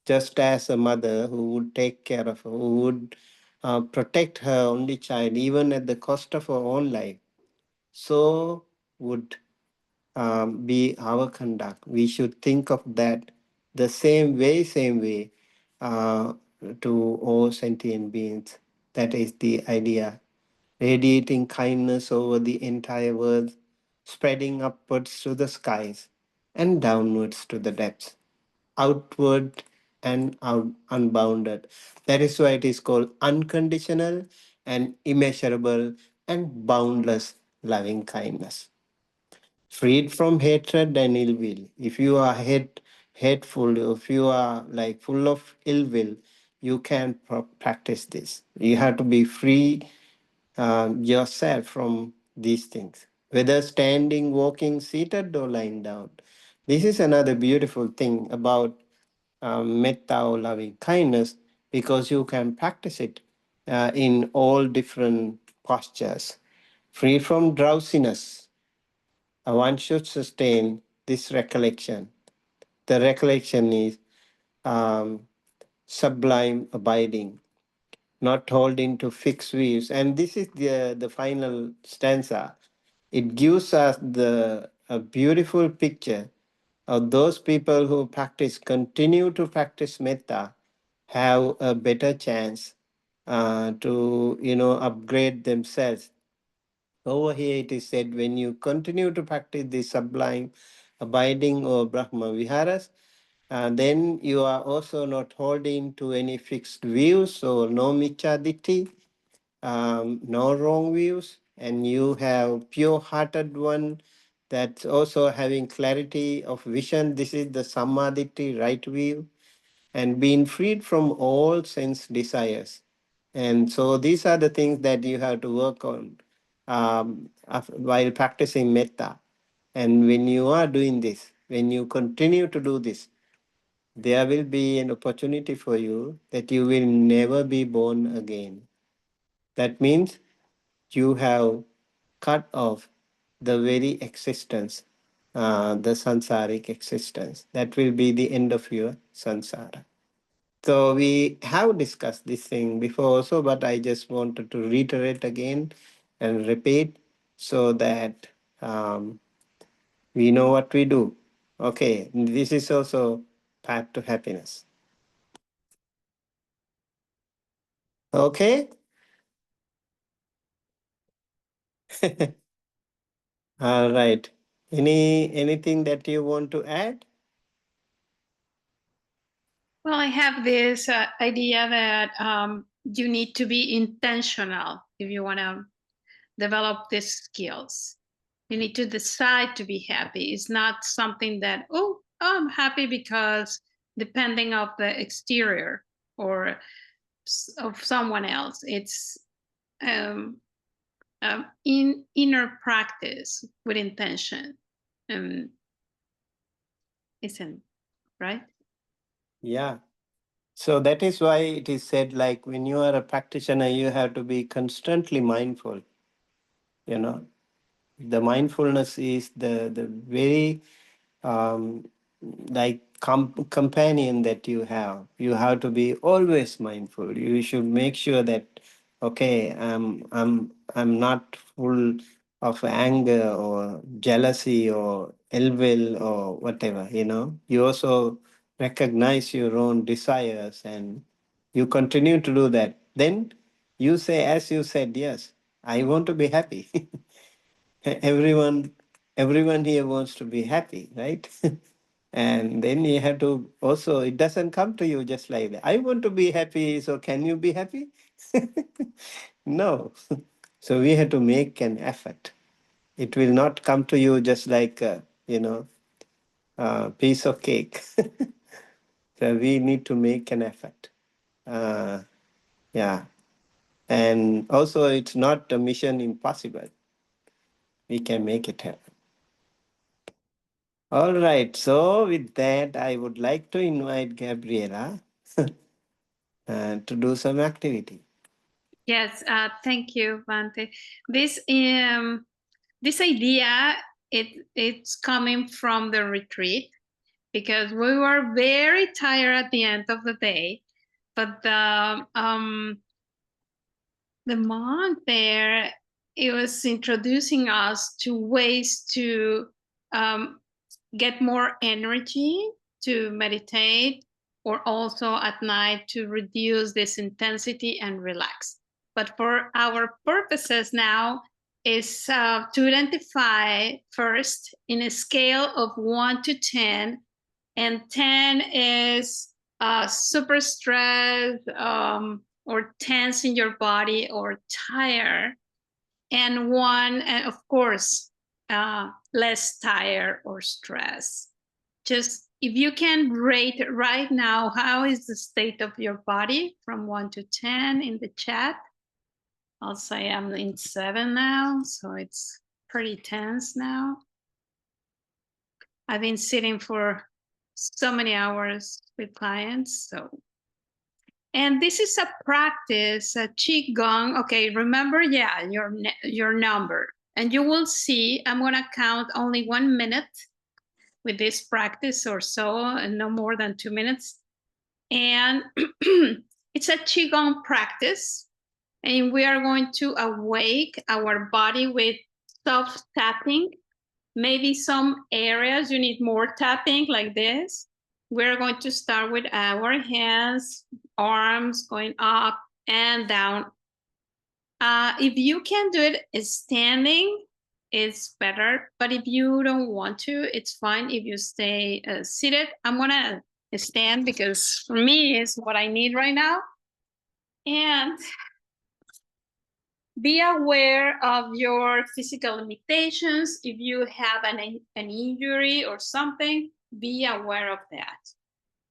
[SPEAKER 5] Just as a mother who would take care of her, who would protect her only child, even at the cost of her own life, so would be our conduct. We should think of that the same way, uh, to all sentient beings. That is the idea. Radiating kindness over the entire world, spreading upwards to the skies and downwards to the depths, outward and unbounded. That is why it is called unconditional and immeasurable and boundless loving kindness. Freed from hatred and ill will. If you are hateful, if you are like full of ill will, you can't practice this. You have to be free yourself from these things, whether standing, walking, seated, or lying down. This is another beautiful thing about metta or loving kindness, because you can practice it in all different postures. Free from drowsiness, one should sustain this recollection. The recollection is um, sublime abiding, not holding to fixed views. And this is the final stanza. It gives us a beautiful picture of those people who continue to practice metta, have a better chance to, upgrade themselves. Over here it is said, when you continue to practice the sublime abiding or Brahma Viharas, then you are also not holding to any fixed views or no michaditi, no wrong views, and you have pure-hearted one that's also having clarity of vision. This is the samaditi, right view, and being freed from all sense desires. And so these are the things that you have to work on while practicing metta. And when you are doing this, when you continue to do this, there will be an opportunity for you that you will never be born again. That means you have cut off the very existence, the sansaric existence. That will be the end of your sansara. So we have discussed this thing before also, but I just wanted to reiterate again and repeat so that we know what we do. Okay, this is also path to happiness. Okay. All right. Anything that you want to add?
[SPEAKER 6] Well, I have this idea that you need to be intentional if you want to develop these skills. You need to decide to be happy. It's not something that, oh, I'm happy because depending of the exterior or of someone else. It's in inner practice with intention. Isn't right?
[SPEAKER 5] Yeah. So that is why it is said, like, when you are a practitioner, you have to be constantly mindful. You know, the mindfulness is the very like companion that you have. You have to be always mindful. You should make sure that, okay, I'm not full of anger or jealousy or ill will or whatever. You also recognize your own desires and you continue to do that. Then you say, as you said, yes, I want to be happy. everyone everyone here wants to be happy, right? And then you have to also, it doesn't come to you just like that. I want to be happy, so can you be happy? No. So we have to make an effort. It will not come to you just like a piece of cake. So we need to make an effort. Yeah. And also, it's not a mission impossible. We can make it happen. All right. So with that, I would like to invite Gabriela to do some activity.
[SPEAKER 6] Yes, thank you, Bante. This idea it's coming from the retreat because we were very tired at the end of the day, but the monk there, it was introducing us to ways to get more energy to meditate or also at night to reduce this intensity and relax. But for our purposes now is to identify first in a scale of 1 to 10, and 10 is super stressed or tense in your body or tired, and 1, and of course, less tired or stressed. Just if you can rate right now, how is the state of your body from 1 to 10 in the chat? I'll say I'm in 7 now, so it's pretty tense now. I've been sitting for so many hours with clients, so. And this is a practice, a Qigong. Okay, remember, yeah, your number. And you will see, I'm gonna count only 1 minute with this practice or so, and no more than 2 minutes. And it's a Qigong practice. And we are going to awake our body with soft tapping. Maybe some areas you need more tapping like this. We're going to start with our hands, arms going up and down. If you can do it standing, it's better. But if you don't want to, it's fine if you stay seated. I'm gonna stand because for me, it's what I need right now. And be aware of your physical limitations. If you have an injury or something, be aware of that.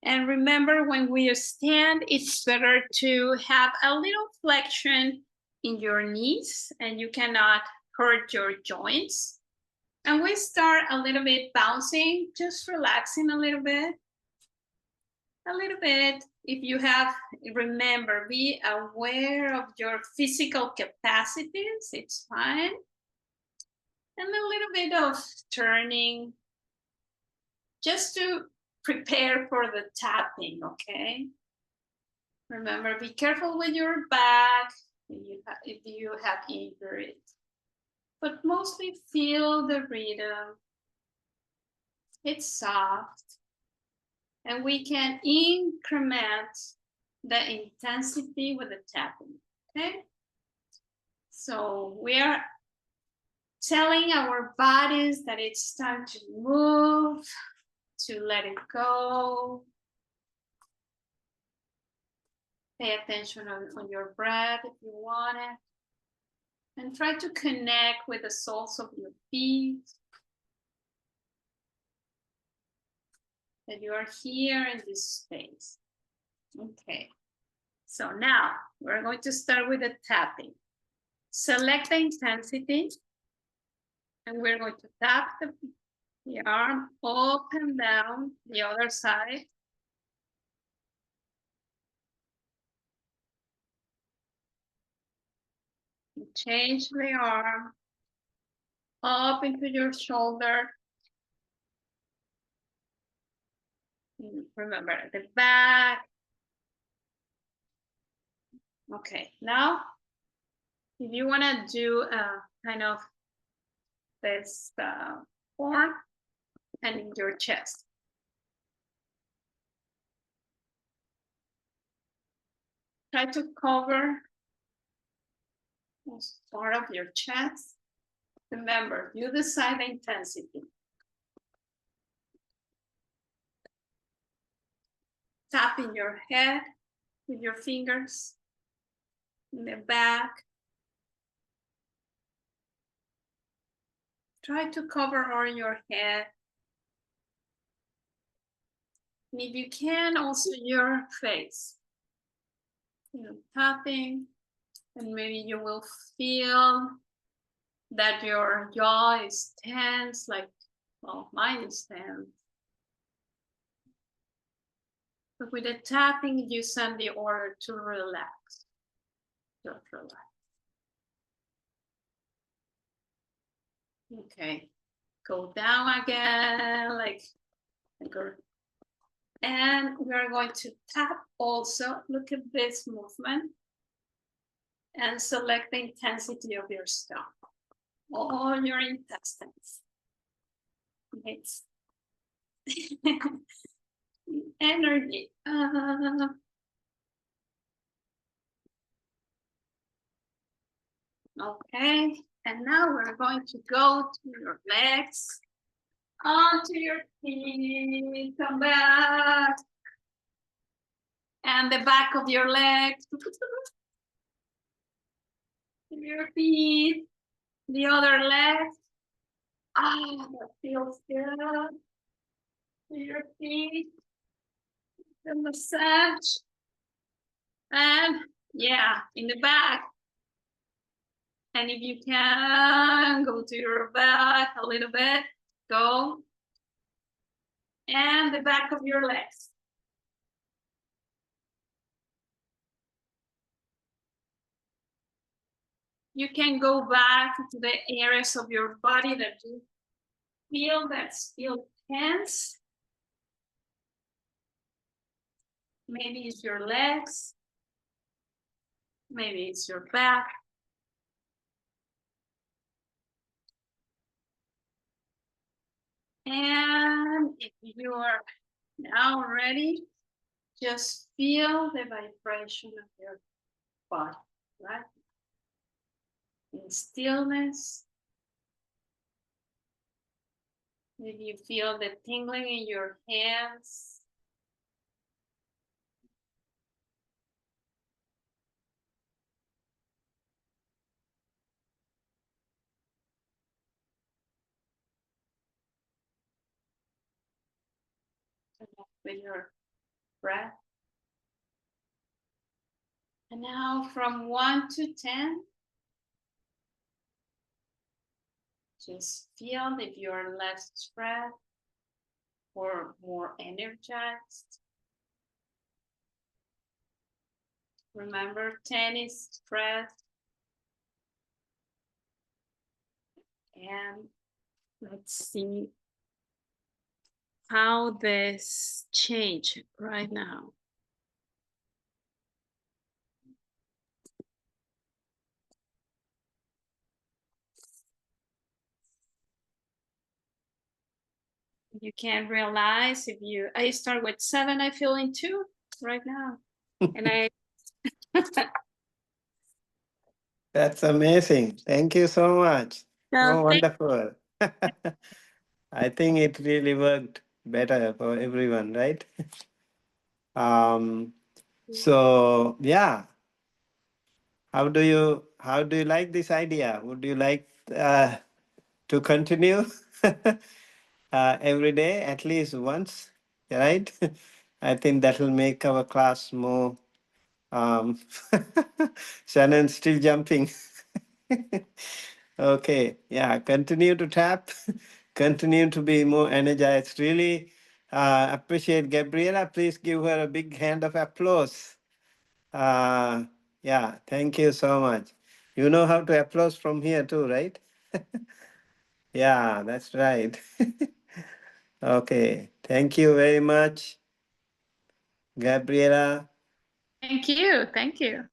[SPEAKER 6] And remember, when we stand, it's better to have a little flexion in your knees, and you cannot hurt your joints. And we start a little bit bouncing, just relaxing a little bit. A little bit. If you have, remember, be aware of your physical capacities, it's fine. And a little bit of turning, just to prepare for the tapping, okay? Remember, be careful with your back if you have injuries. But mostly feel the rhythm. It's soft. And we can increment the intensity with the tapping, okay? So we are telling our bodies that it's time to move, to let it go. Pay attention on your breath if you want it. And try to connect with the soles of your feet. That you are here in this space. Okay. So now we're going to start with the tapping. Select the intensity. And we're going to tap the arm up and down the other side. Change the arm up into your shoulder. Remember the back. Okay, now if you want to do a kind of this form and in your chest. Try to cover part of your chest. Remember, you decide the intensity. Tapping your head with your fingers in the back. Try to cover all your head. And if you can, also your face. Tapping, and maybe you will feel that your jaw is tense, like, well, mine is tense. But with the tapping, you send the order to relax. Just relax. Okay, go down again, like, and we are going to tap also. Look at this movement. And select the intensity of your stomach. All your intestines. It's energy. Okay, and now we're going to go to your legs, onto your feet, come back, and the back of your legs, your feet, the other leg. Ah, that feels good. Your feet, the massage, and yeah, in the back. And if you can, go to your back a little bit, go. And the back of your legs. You can go back to the areas of your body that you feel tense. Maybe it's your legs. Maybe it's your back. And if you are now ready, just feel the vibration of your body, right? In stillness. Maybe you feel the tingling in your hands. With your breath. And now from 1 to 10, just feel if you're less stressed or more energized. Remember, 10 is stress. And let's see how this change right now. You can realize if you, I start with 7, I feel in 2 right now. And I
[SPEAKER 5] That's amazing. Thank you so much.
[SPEAKER 6] so
[SPEAKER 5] Oh,
[SPEAKER 6] thank
[SPEAKER 5] wonderful. I think it really worked better for everyone, right? So yeah, how do you like this idea? Would you like to continue every day, at least once, right? I think that will make our class more. Um, Shannon still jumping. Okay, yeah, continue to tap, continue to be more energized. Really appreciate Gabriela. Please give her a big hand of applause. Yeah, thank you so much. You know how to applause from here too, right? Yeah, that's right. Okay, thank you very much, Gabriela.
[SPEAKER 6] Thank you. Thank you.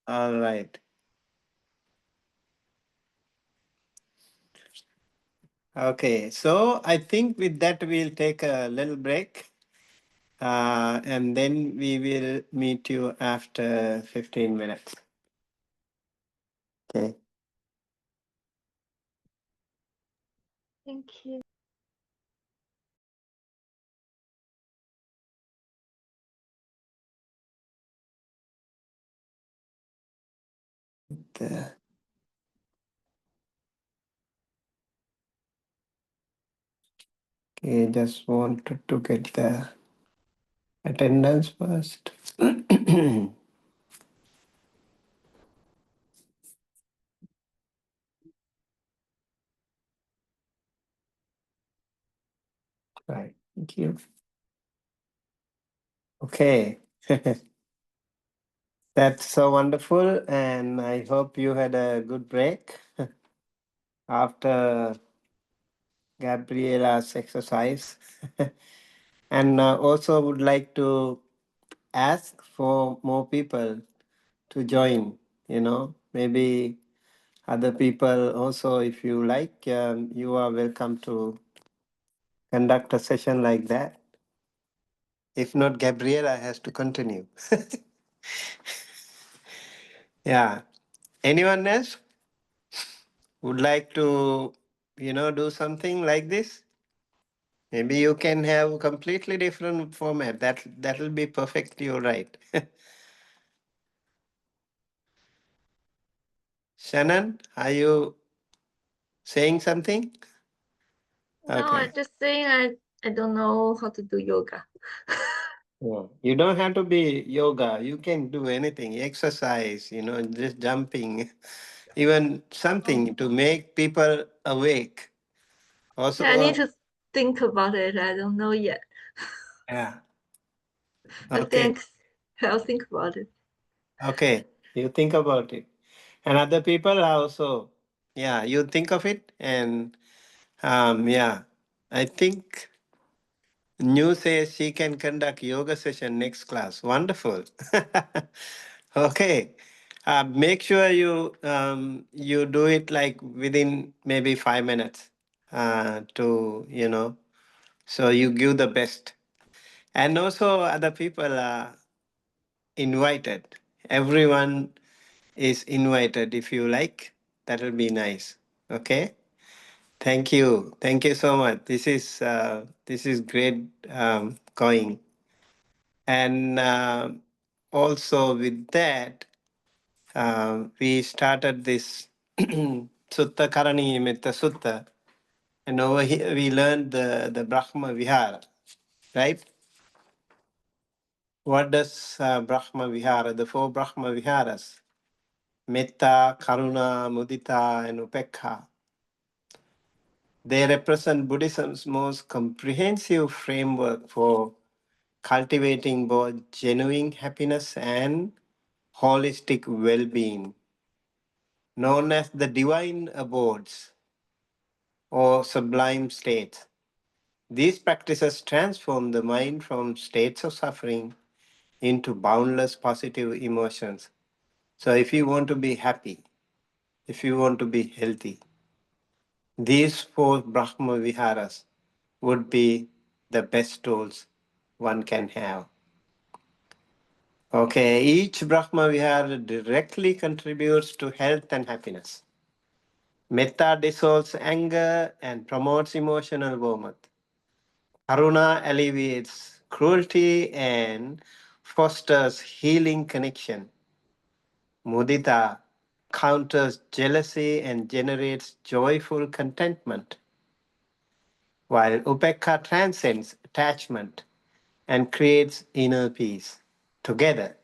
[SPEAKER 5] All right. Okay, so I think with that we'll take a little break. And then we will meet you after 15 minutes. Okay.
[SPEAKER 6] Thank you.
[SPEAKER 5] The- Okay, just wanted to get the attendance first. Right, thank you. Okay. That's so wonderful, and I hope you had a good break after Gabriela's exercise. And also would like to ask for more people to join, maybe other people also, if you like, you are welcome to conduct a session like that. If not, Gabriela has to continue. Yeah. Anyone else would like to, do something like this? Maybe you can have a completely different format. That'll be perfectly all right. Shannon, are you saying something?
[SPEAKER 4] No,
[SPEAKER 5] Okay.
[SPEAKER 4] I'm just saying I don't know how to do yoga.
[SPEAKER 5] Yeah. You don't have to be yoga. You can do anything, exercise, just jumping, even something to make people awake. Also,
[SPEAKER 4] Yeah, I need to think about it. I don't know yet.
[SPEAKER 5] yeah.
[SPEAKER 4] But
[SPEAKER 5] Okay.
[SPEAKER 4] thanks. I'll think about it.
[SPEAKER 5] Okay. You think about it. And other people are also, yeah, you think of it. And yeah, I think New says she can conduct yoga session next class. Wonderful. Okay. Make sure you do it like within maybe 5 minutes to so you give the best. And also other people are invited. Everyone is invited. If you like, that will be nice. Okay. Thank you. Thank you so much. This is great going. And also with that, we started this Sutta Karani Nimitta Sutta. And over here we learned the Brahma Vihara, right? What does Brahma Vihara, the four Brahma Viharas, Metta, Karuna, Mudita, and Upekha, they represent Buddhism's most comprehensive framework for cultivating both genuine happiness and holistic well being, known as the divine abodes or sublime states. These practices transform the mind from states of suffering into boundless positive emotions. So, if you want to be happy, if you want to be healthy, these four Brahma Viharas would be the best tools one can have. Okay, each Brahma Vihara directly contributes to health and happiness. Metta dissolves anger and promotes emotional warmth. Karuna alleviates cruelty and fosters healing connection. Mudita counters jealousy and generates joyful contentment, while Upekha transcends attachment and creates inner peace. Together,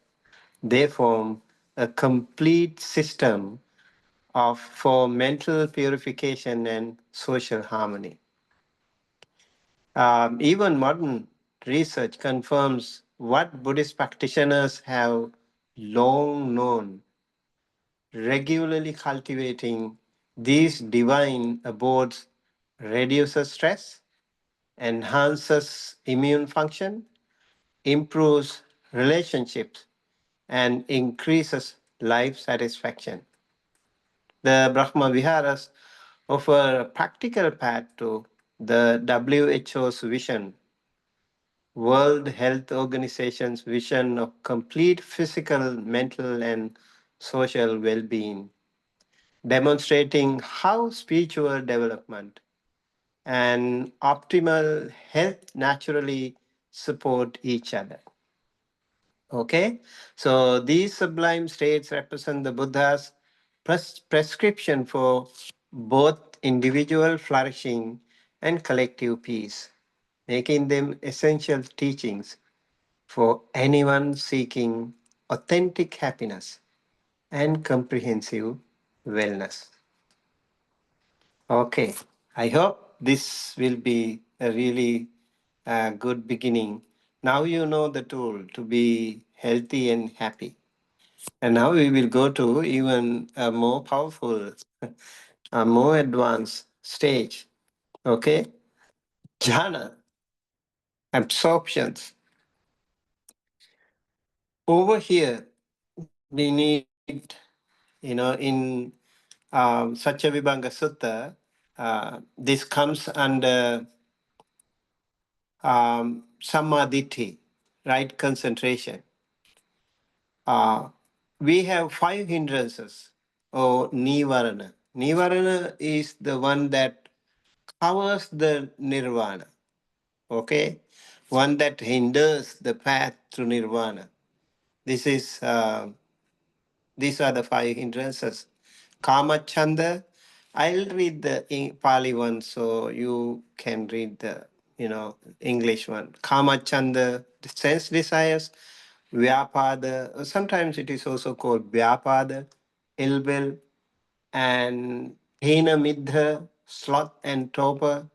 [SPEAKER 5] they form a complete system for mental purification and social harmony. Even modern research confirms what Buddhist practitioners have long known. Regularly cultivating these divine abodes reduces stress, enhances immune function, improves relationships, and increases life satisfaction. The Brahma Viharas offer a practical path to the WHO's vision, World Health Organization's vision of complete physical, mental, and social well being, demonstrating how spiritual development and optimal health naturally support each other. Okay, so these sublime states represent the Buddha's prescription for both individual flourishing and collective peace, making them essential teachings for anyone seeking authentic happiness and comprehensive wellness. Okay, I hope this will be a really good beginning. Now you know the tool to be healthy and happy. And now we will go to even a more powerful, a more advanced stage. Okay, jhana, absorptions. Over here, we need, in Satya Sutta, this comes under Sammaditthi. right concentration. We have 5 hindrances or nivarana. Nivarana is the one that covers the nirvana, okay? One that hinders the path to nirvana. This is these are the 5 hindrances. Kama Chanda. I'll read the Pali one so you can read the English one. Kama Chanda, the sense desires. Vyapada. Sometimes it is also called Vyapada, ill will, and Hina Midha, sloth and torpor,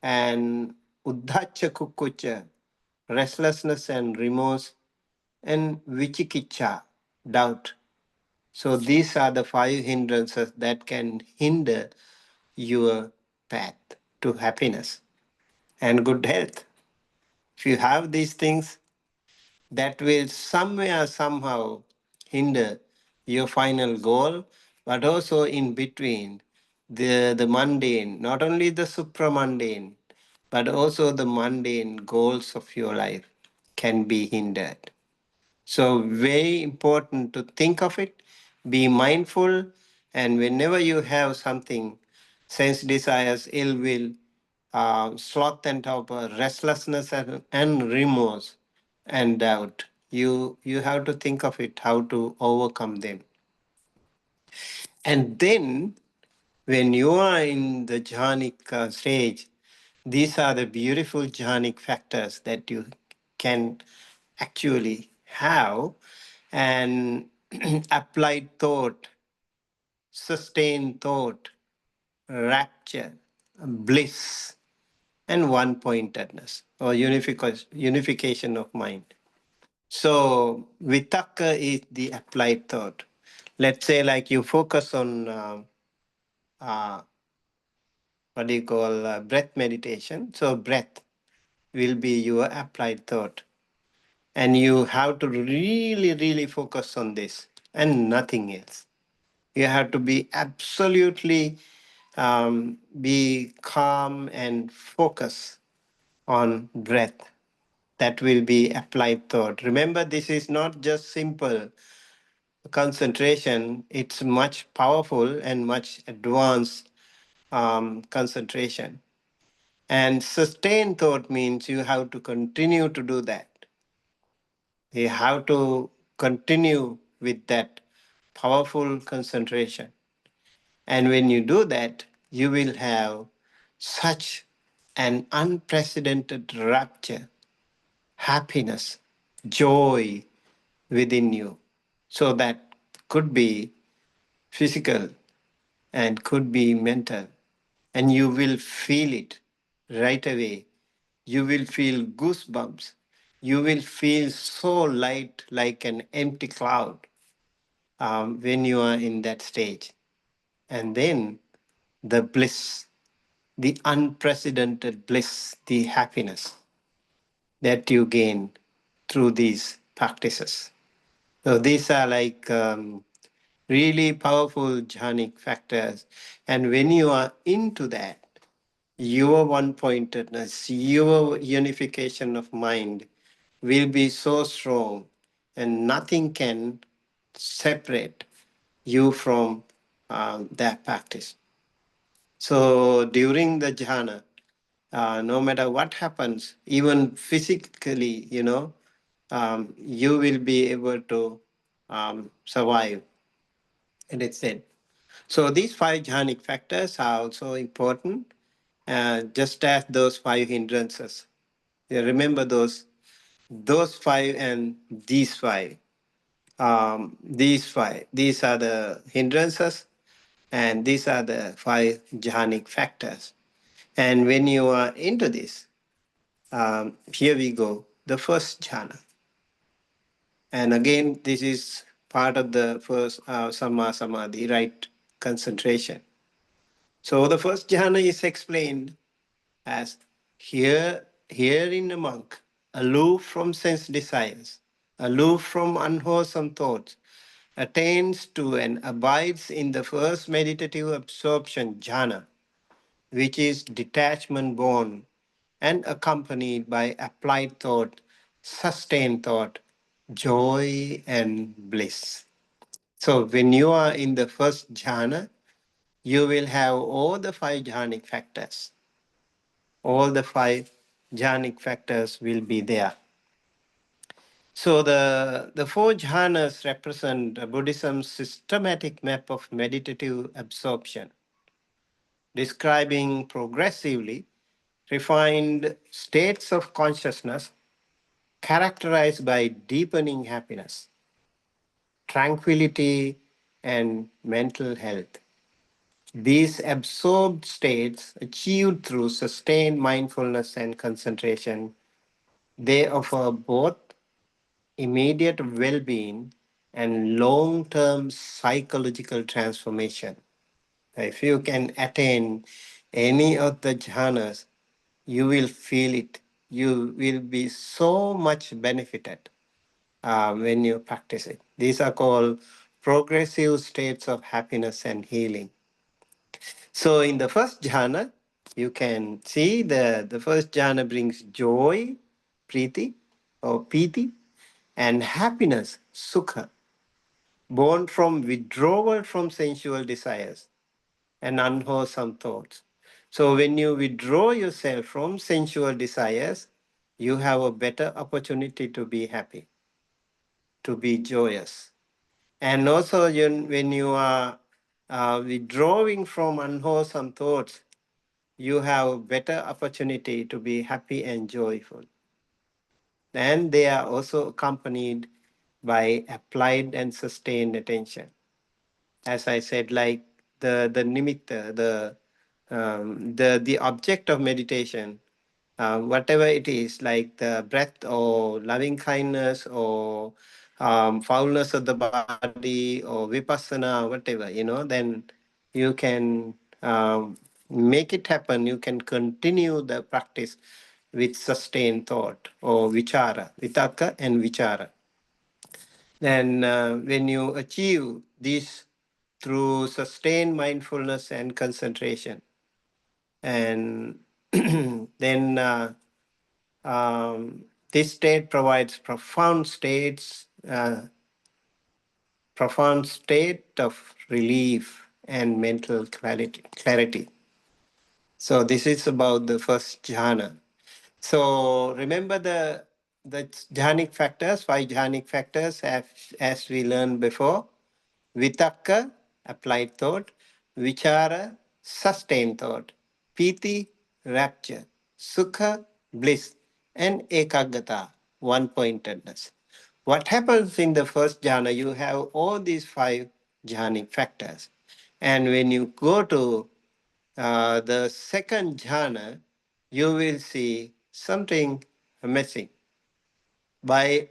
[SPEAKER 5] and Uddhacha Kukucha, restlessness and remorse, and Vichikicha, doubt. So these are the 5 hindrances that can hinder your path to happiness and good health. If you have these things, that will somewhere, somehow hinder your final goal, but also in between the mundane, not only the supramundane, but also the mundane goals of your life can be hindered. So, very important to think of it, be mindful, and whenever you have something, sense desires, ill will, sloth and torpor, restlessness and remorse and doubt, you have to think of it, how to overcome them. And then, when you are in the jhanic stage, these are the beautiful jhanic factors that you can actually have, and applied thought, sustained thought, rapture, bliss, and one pointedness or unification of mind. So, vitaka is the applied thought. Let's say, like you focus on uh, what do you call breath meditation. So, breath will be your applied thought. And you have to really, really focus on this and nothing else. You have to be absolutely be calm and focus on breath. That will be applied thought. Remember, this is not just simple concentration. It's much powerful and much advanced concentration. And sustained thought means you have to continue to do that. You have to continue with that powerful concentration. And when you do that, you will have such an unprecedented rapture, happiness, joy within you. So that could be physical and could be mental. And you will feel it right away. You will feel goosebumps. You will feel so light like an empty cloud when you are in that stage. And then the bliss, the unprecedented bliss, the happiness that you gain through these practices. So these are like really powerful jhanic factors. And when you are into that, your one pointedness, your unification of mind will be so strong, and nothing can separate you from that practice. So during the jhana, no matter what happens, even physically, you will be able to survive. And it's it. So these 5 jhanic factors are also important, just as those 5 hindrances. Yeah, remember those 5 and these 5. These 5. These are the hindrances, and these are the 5 jhanic factors. And when you are into this, here we go, the first jhana. And again, this is part of the first Samma Samadhi, right concentration. So the first jhana is explained as here in a monk, aloof from sense desires, aloof from unwholesome thoughts, attains to and abides in the first meditative absorption jhana, which is detachment born and accompanied by applied thought sustained thought, joy and bliss. So when you are in the first jhana, you will have all the five jhanic factors. All the five jhanic factors will be there. So the four jhanas represent Buddhism's systematic map of meditative absorption, describing progressively refined states of consciousness characterized by deepening happiness, tranquility, and mental health. These absorbed states, achieved through sustained mindfulness and concentration, they offer both immediate well-being and long-term psychological transformation. If you can attain any of the jhanas, you will feel it. You will be so much benefited when you practice it. These are called progressive states of happiness and healing. So in the first jhana, you can see the first jhana brings joy, priti or piti, and happiness, sukha, born from withdrawal from sensual desires and unwholesome thoughts. So when you withdraw yourself from sensual desires, you have a better opportunity to be happy, to be joyous. And also when you are withdrawing from unwholesome thoughts, you have better opportunity to be happy and joyful. And they are also accompanied by applied and sustained attention. As I said, like the nimitta, the object of meditation, whatever it is, like the breath or loving kindness or foulness of the body or vipassana, whatever, then you can make it happen. You can continue the practice with sustained thought or vichara, vitaka and vichara. And when you achieve this through sustained mindfulness and concentration, and then this state provides profound state of relief and mental clarity. So this is about the first jhana. So remember the jhanic factors, five jhanic factors, as we learned before. Vitakka, applied thought. Vichara, sustained thought. Piti, rapture. Sukha, bliss. And Ekagata, one-pointedness. What happens in the first jhana, you have all these five jhanic factors. And when you go to the second jhana, you will see something missing. By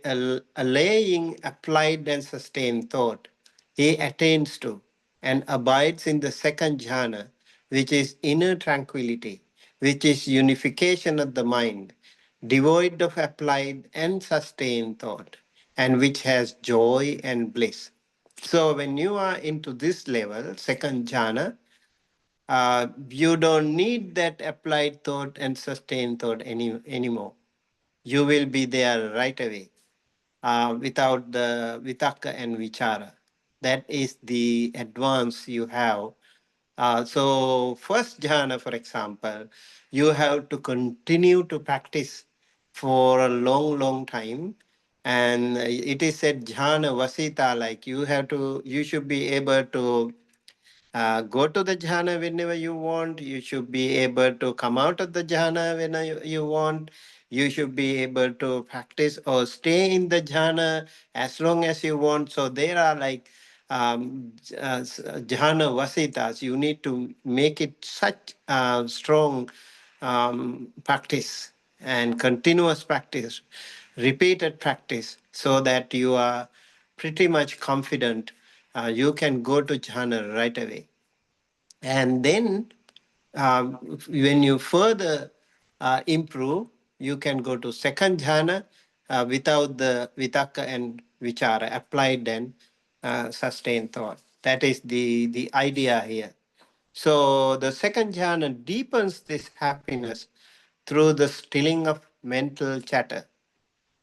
[SPEAKER 5] allaying applied and sustained thought, he attains to and abides in the second jhana, which is inner tranquility, which is unification of the mind, devoid of applied and sustained thought, and which has joy and bliss. So when you are into this level, second jhana, you don't need that applied thought and sustained thought anymore. You will be there right away without the vitaka and vichara. That is the advance you have. So first jhana, for example, you have to continue to practice for a long time. And it is said jhana vasita, like you should be able to go to the jhana whenever you want. You should be able to come out of the jhana when you want. You should be able to practice or stay in the jhana as long as you want. So there are like jhana vasitas. You need to make it such strong practice and continuous practice, repeated practice, so that you are pretty much confident you can go to jhana right away. And then when you further improve, you can go to second jhana without the vitaka and vichara, applied and sustained thought. That is the idea here. So the second jhana deepens this happiness through the stilling of mental chatter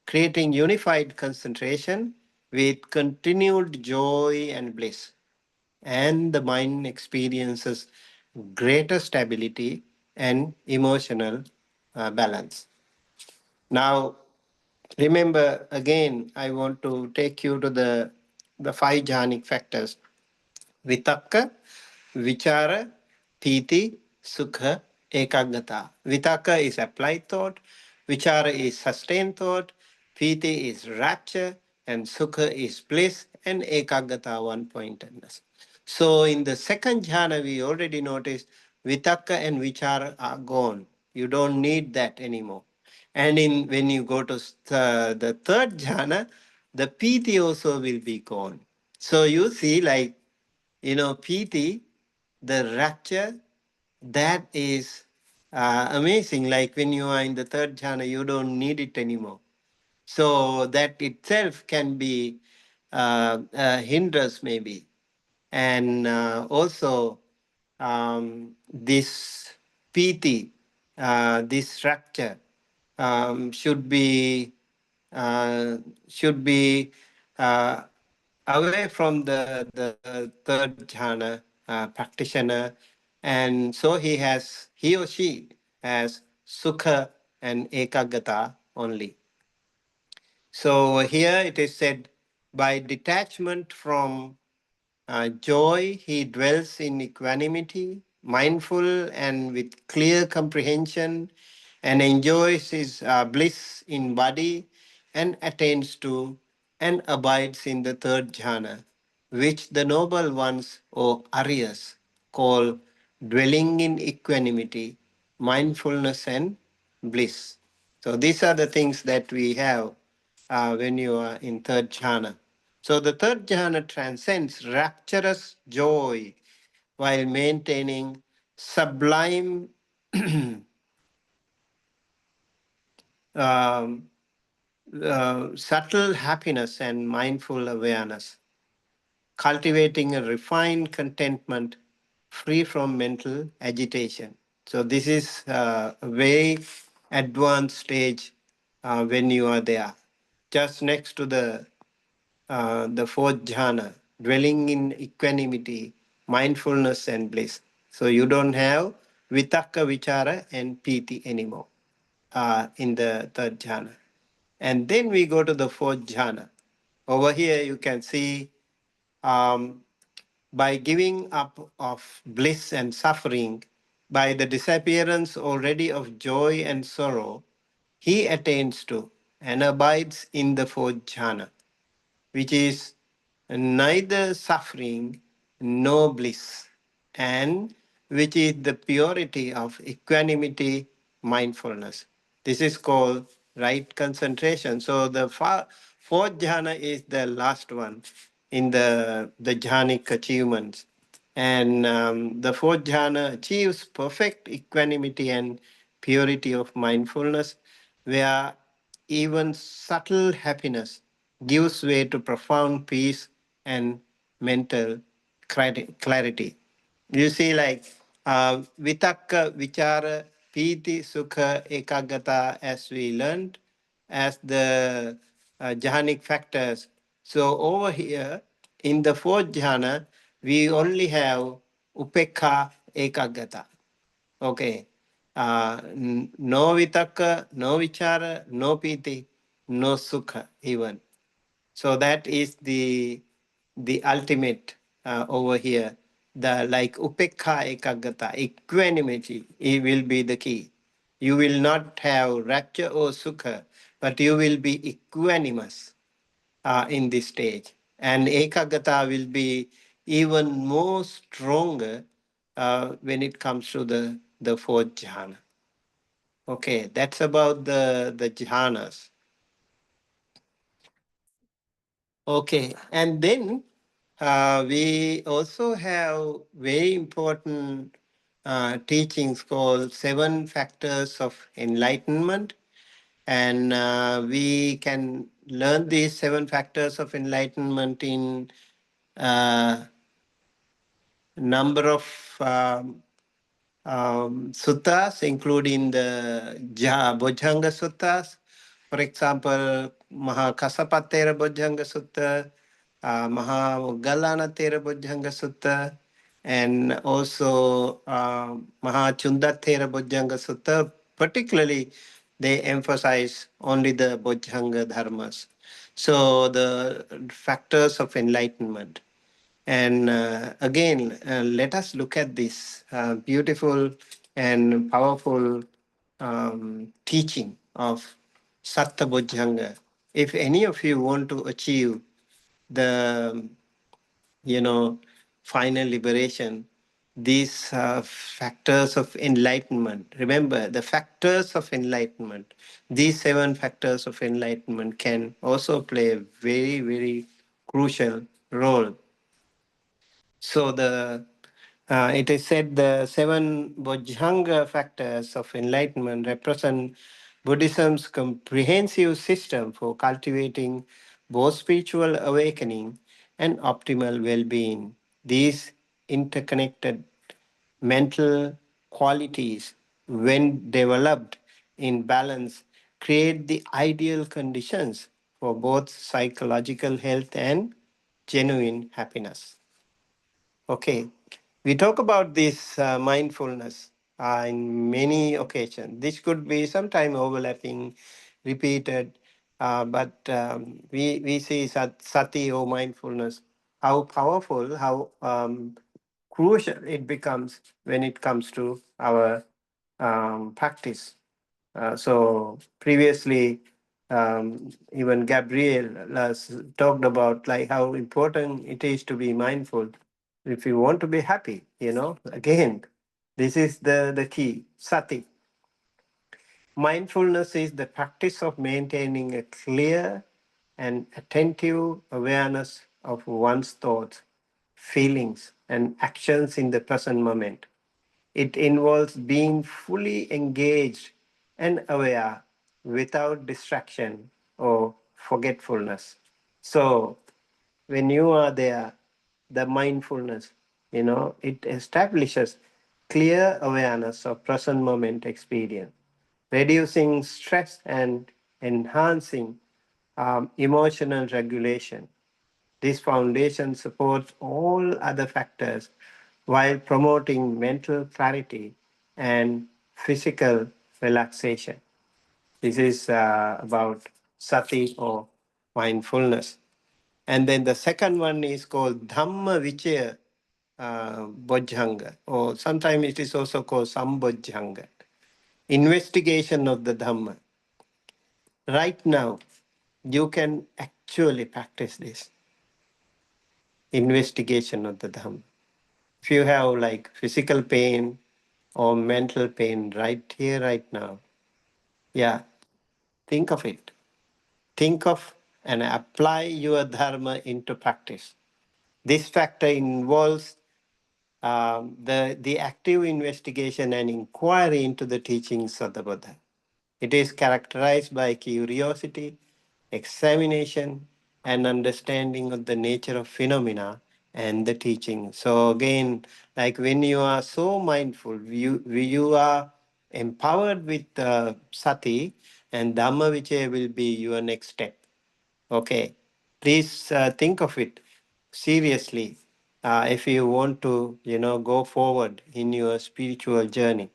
[SPEAKER 5] creating unified concentration with continued joy and bliss. And the mind experiences greater stability and emotional balance. Now, remember again, I want to take you to the five jhanic factors: Vitakka, Vichara, Piti, Sukha, Ekaggata. Vitakka is applied thought, Vichara is sustained thought, Piti is rapture, and Sukha is bliss, and Ekaggata one pointedness. So in the second jhana, we already noticed Vitakka and Vichara are gone. You don't need that anymore. And in when you go to the third jhana, the Piti also will be gone. So you see, like, Piti, the rapture, that is amazing. Like when you are in the third jhana, you don't need it anymore. So that itself can be hindrance maybe. And also this piti, this rapture should be uh, should be uh, away from the third jhana practitioner, and so he or she has sukha and ekagata only. So here it is said, by detachment from joy, he dwells in equanimity, mindful and with clear comprehension, and enjoys his bliss in body, and attains to and abides in the third jhana, which the noble ones, or Aryas, call dwelling in equanimity, mindfulness, and bliss. So these are the things that we have when you are in third jhana. So the third jhana transcends rapturous joy while maintaining sublime um, subtle happiness and mindful awareness, cultivating a refined contentment free from mental agitation. So this is a very advanced stage when you are there, just next to the fourth jhana, dwelling in equanimity, mindfulness, and bliss. So you don't have vitakka, vichara, and piti anymore in the third jhana. And then we go to the fourth jhana. Over here, you can see um, by giving up of bliss and suffering, by the disappearance already of joy and sorrow, he attains to and abides in the fourth jhana, which is neither suffering nor bliss, and which is the purity of equanimity, mindfulness. This is called right concentration. So the fourth jhana is the last one in the jhanic achievements. And the fourth jhana achieves perfect equanimity and purity of mindfulness, where even subtle happiness gives way to profound peace and mental clarity. You see, like vitakka, vichara, piti, sukha, ekagata, as we learned, as the jhanic factors. So over here, in the fourth jhana, we only have upekha, ekagata. Okay. No vitakka, no vichara, no piti, no sukha even. So that is the ultimate over here. The like upekha ekagata, equanimity, it will be the key. You will not have rapture or sukha, but you will be equanimous in this stage. And ekagata will be even more stronger when it comes to the fourth jhana. Okay, that's about the jhanas. Okay, and then we also have very important teachings called seven factors of enlightenment, and we can learn these seven factors of enlightenment in number of suttas, including the Bojjhanga suttas. For example, Mahakasapatera Bojjhanga Sutta, Mahagalana Bojjhanga Sutta, and also Mahachundathera Bojjhanga Sutta. Particularly, they emphasize only the Bojjhanga dharmas. So the factors of enlightenment. And again, let us look at this beautiful and powerful teaching of Satta Bojjhanga. If any of you want to achieve the, final liberation, these factors of enlightenment, remember the factors of enlightenment, these 7 factors of enlightenment can also play a very, very crucial role. So it is said the 7 Bojjhanga factors of enlightenment represent Buddhism's comprehensive system for cultivating both spiritual awakening and optimal well-being. These interconnected mental qualities, when developed in balance, create the ideal conditions for both psychological health and genuine happiness. Okay, we talk about this mindfulness in many occasions. This could be sometime overlapping, repeated, but we see sati or mindfulness, how powerful, how crucial it becomes when it comes to our practice. So previously, even Gabriel talked about like how important it is to be mindful if you want to be happy. Again, this is the key. Sati. Mindfulness is the practice of maintaining a clear and attentive awareness of one's thoughts, feelings, and actions in the present moment. It involves being fully engaged and aware without distraction or forgetfulness. So, when you are there, the mindfulness, it establishes clear awareness of present moment experience, reducing stress and enhancing emotional regulation. This foundation supports all other factors while promoting mental clarity and physical relaxation. This is about sati or mindfulness. And then the second one is called Dhamma Vichaya Bojjhanga, or sometimes it is also called Sambojjhanga, investigation of the Dhamma. Right now, you can actually practice this investigation of the Dhamma. If you have like physical pain or mental pain right here, right now, yeah, think of it. Think of and apply your Dharma into practice. This factor involves the active investigation and inquiry into the teachings of the Buddha. It is characterized by curiosity, examination, and understanding of the nature of phenomena and the teaching. So again, like when you are so mindful, you are empowered with sati, and Dhamma Vichaya will be your next step. Okay, please think of it seriously if you want to, go forward in your spiritual journey.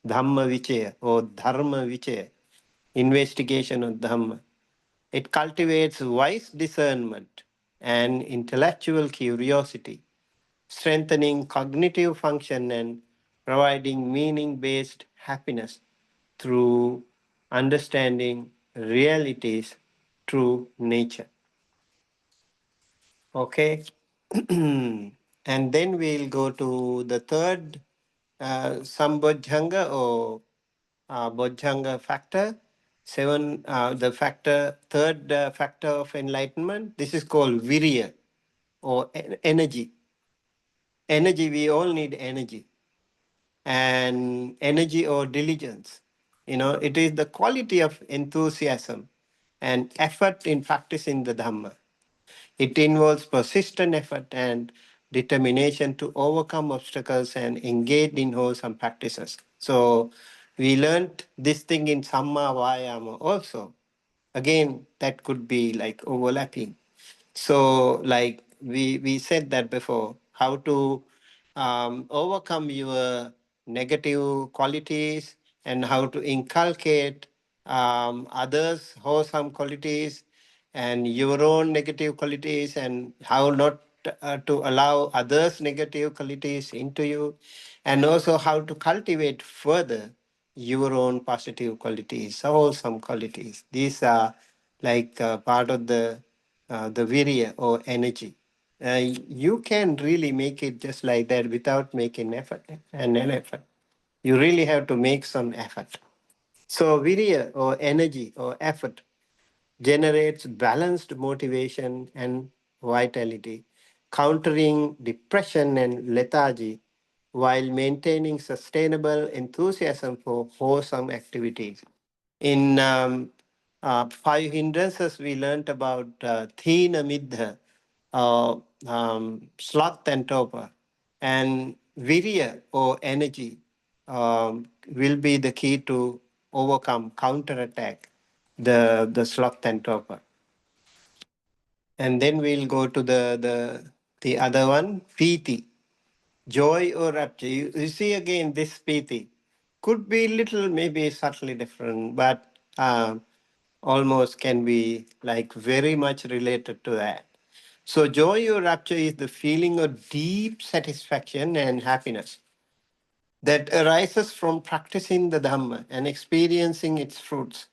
[SPEAKER 5] Dhamma Vichaya or Dharma Vichaya, investigation of Dhamma. It cultivates wise discernment and intellectual curiosity, strengthening cognitive function and providing meaning-based happiness through understanding realities through nature. Okay. And then we'll go to the third Sambojjhanga or Bojjhanga factor. Third factor of enlightenment. This is called virya or energy. Energy, we all need energy. And energy or diligence. It is the quality of enthusiasm and effort in practicing the Dhamma. It involves persistent effort and determination to overcome obstacles and engage in wholesome practices. So we learned this thing in Samma Vayama also. again, that could be like overlapping. So, like we said that before, how to overcome your negative qualities and how to inculcate others' wholesome qualities and your own negative qualities, and how not to allow others' negative qualities into you, and also how to cultivate further your own positive qualities, wholesome qualities. These are like part of the virya or energy. You can really make it just like that without making effort and an effort. You really have to make some effort. So virya or energy or effort generates balanced motivation and vitality, countering depression and lethargy while maintaining sustainable enthusiasm for wholesome activities. In five hindrances, we learned about thina middha, sloth and torpor, and virya or energy will be the key to overcome, counterattack the sloth and torpor. And then we'll go to the other one, piti, joy or rapture. You see again this piti could be little, maybe subtly different, but almost can be like very much related to that. So joy or rapture is the feeling of deep satisfaction and happiness that arises from practicing the Dhamma and experiencing its fruits.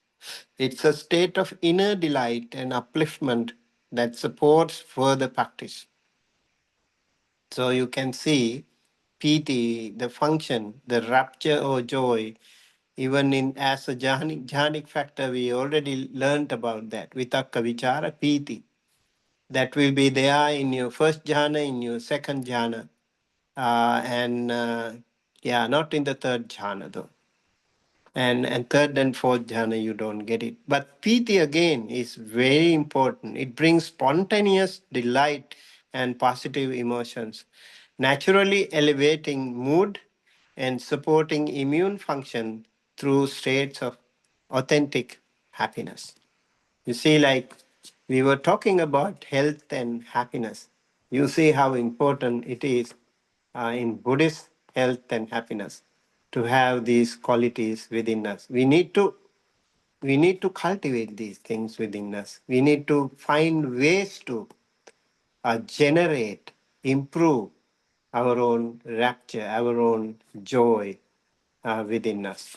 [SPEAKER 5] It's a state of inner delight and upliftment that supports further practice. So you can see PT, the function, the rapture or joy, even in as a jhanic factor, we already learned about that. Vitakka vichara piti. That will be there in your first jhana, in your second jhana, and yeah, not in the third jhana though. And third and fourth jhana, you don't get it. But piti again is very important. It brings spontaneous delight and positive emotions, naturally elevating mood and supporting immune function through states of authentic happiness. You see, like we were talking about health and happiness. You see how important it is in Buddhist health and happiness to have these qualities within us. We need to cultivate these things within us. We need to find ways to generate, improve our own rapture, our own joy within us.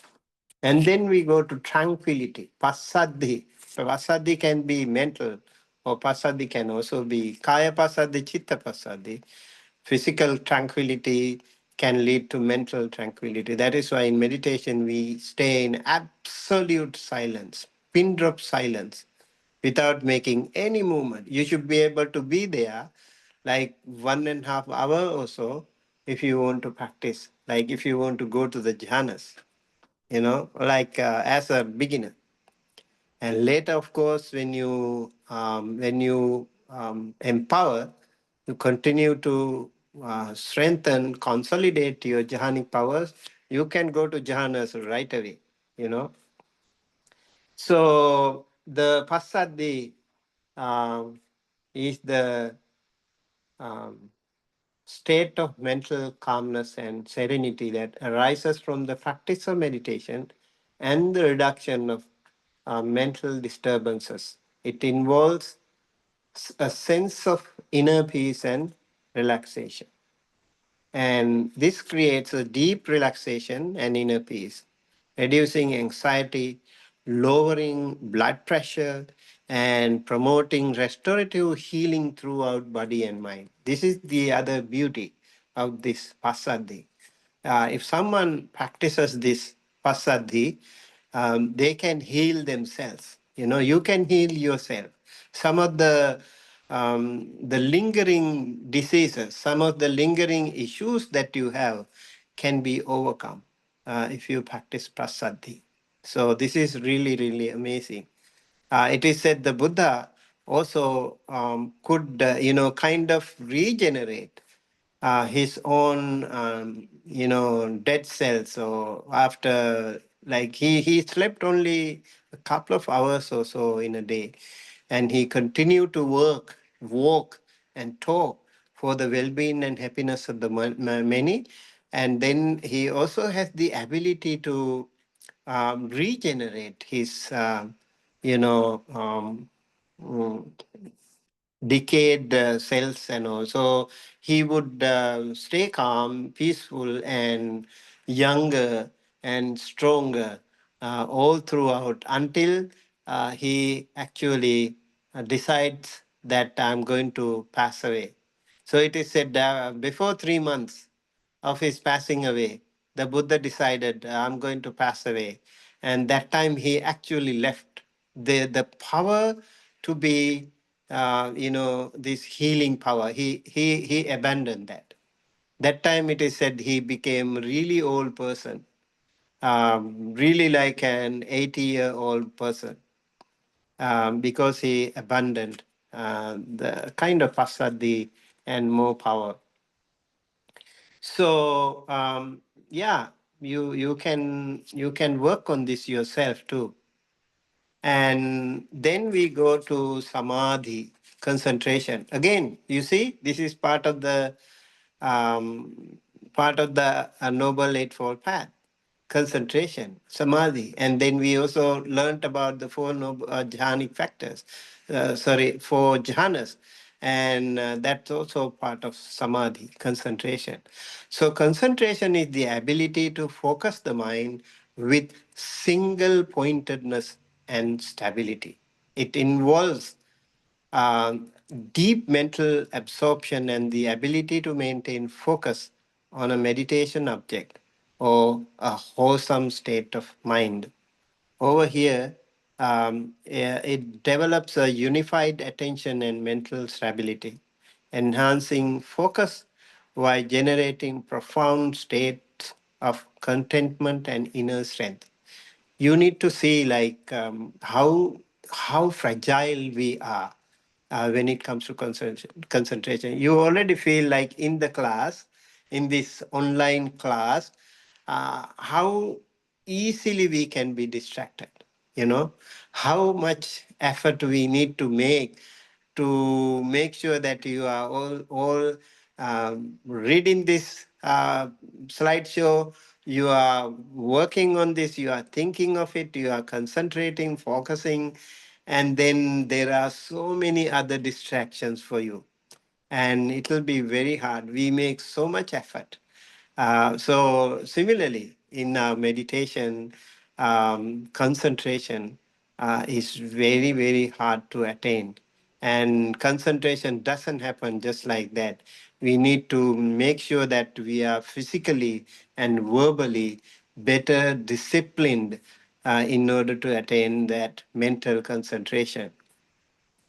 [SPEAKER 5] And then we go to tranquility, passaddhi. Passaddhi can be mental, or passaddhi can also be kaya passaddhi, chitta passaddhi. Physical tranquility can lead to mental tranquility. That is why in meditation we stay in absolute silence, pin drop silence, without making any movement. You should be able to be there like 1.5 hours or so if you want to practice, like if you want to go to the jhanas, like as a beginner. And later, of course, when you empower, you continue to strengthen, consolidate your jhanic powers. You can go to jhanas right away. You know. So the passaddhi is the um, state of mental calmness and serenity that arises from the practice of meditation and the reduction of mental disturbances. It involves a sense of inner peace and relaxation. And this creates a deep relaxation and inner peace, reducing anxiety, lowering blood pressure, and promoting restorative healing throughout body and mind. This is the other beauty of this passaddhi. If someone practices this passaddhi, they can heal themselves. You can heal yourself. Some of the lingering diseases, some of the lingering issues that you have can be overcome if you practice prasadhi. So this is really, really amazing. It is said the Buddha also could, kind of regenerate his own, dead cells. So after, like he slept only a a couple of hours or so in a day. And he continued to work, walk, and talk for the well-being and happiness of the many. And then he also has the ability to regenerate his, you know, mm, decayed cells and all. So he would stay calm, peaceful, and younger and stronger all throughout until he actually decides that I'm going to pass away. So it is said before 3 months of his passing away, the Buddha decided, I'm going to pass away. And that time he actually left the power to be, this healing power. He abandoned that. That time it is said he became really old person, really like an 80-year-old person, because he abandoned the kind of pasadi and more power. So yeah, you can work on this yourself too. And then we go to samadhi, concentration. Again, you see, this is um, part of the noble eightfold path, concentration, samadhi. And then we also learned about the four jhanic factors, four jhanas. And that's also part of samadhi, concentration. So concentration is the ability to focus the mind with single pointedness and stability. It involves um, deep mental absorption and the ability to maintain focus on a meditation object or a wholesome state of mind. Over here, it develops a unified attention and mental stability, enhancing focus while generating profound states of contentment and inner strength. You need to see like how fragile we are when it comes to concentration. You already feel like in the class, in this online class, how easily we can be distracted. You know how much effort we need to make sure that you are all reading this slideshow, you are working on this, you are thinking of it, you are concentrating, focusing, and then there are so many other distractions for you, and it will be very hard. We make so much effort. So similarly, in meditation, concentration is very, very hard to attain. And concentration doesn't happen just like that. We need to make sure that we are physically and verbally better disciplined in order to attain that mental concentration.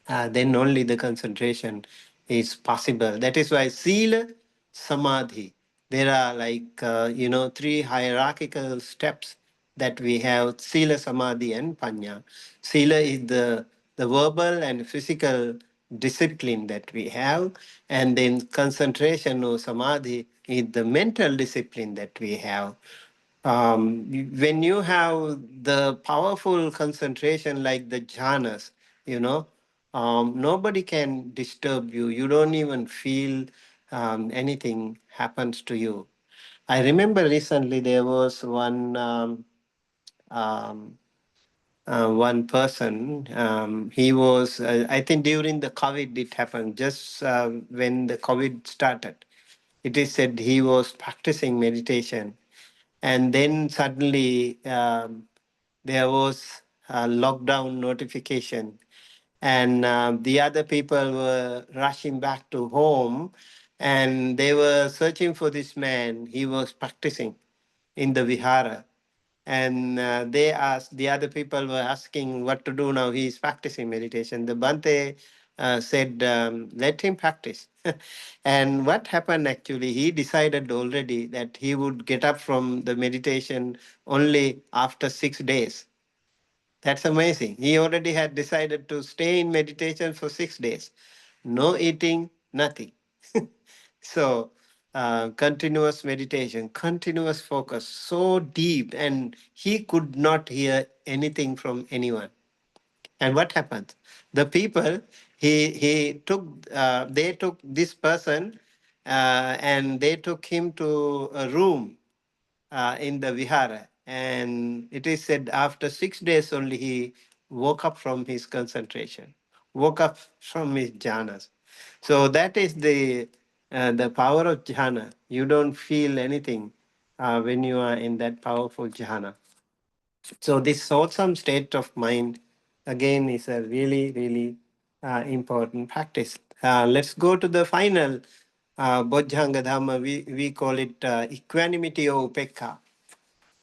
[SPEAKER 5] Then only the concentration is possible. That is why Sila, Samadhi, there are like, three hierarchical steps that we have: Sila, Samadhi, and Panya. Sila is the verbal and physical discipline that we have, and then concentration or Samadhi is the mental discipline that we have. When you have the powerful concentration like the jhanas, nobody can disturb you. You don't even feel anything happens to you. I remember recently there was um, one person. He was, I think, during the COVID it happened. Just when the COVID started, it is said he was practicing meditation, and then suddenly there was a lockdown notification, and the other people were rushing back to home, and they were searching for this man. He was practicing in the vihara, and they asked, the other people were asking what to do now. He is practicing meditation. The Bante said, let him practice. And what happened actually, he decided already that he would get up from the meditation only after 6 days. That's amazing. He already had decided to stay in meditation for 6 days. No eating, nothing. So continuous meditation, continuous focus, so deep, and he could not hear anything from anyone. And what happened? The people he took they took this person and they took him to a room in the vihara. And it is said after 6 days only he woke up from his concentration, woke up from his jhanas. So that is the power of jhana. You don't feel anything when you are in that powerful jhana. So this wholesome state of mind, again, is a really, really important practice. Let's go to the final Bojjhanga Dhamma. We call it equanimity or upekha.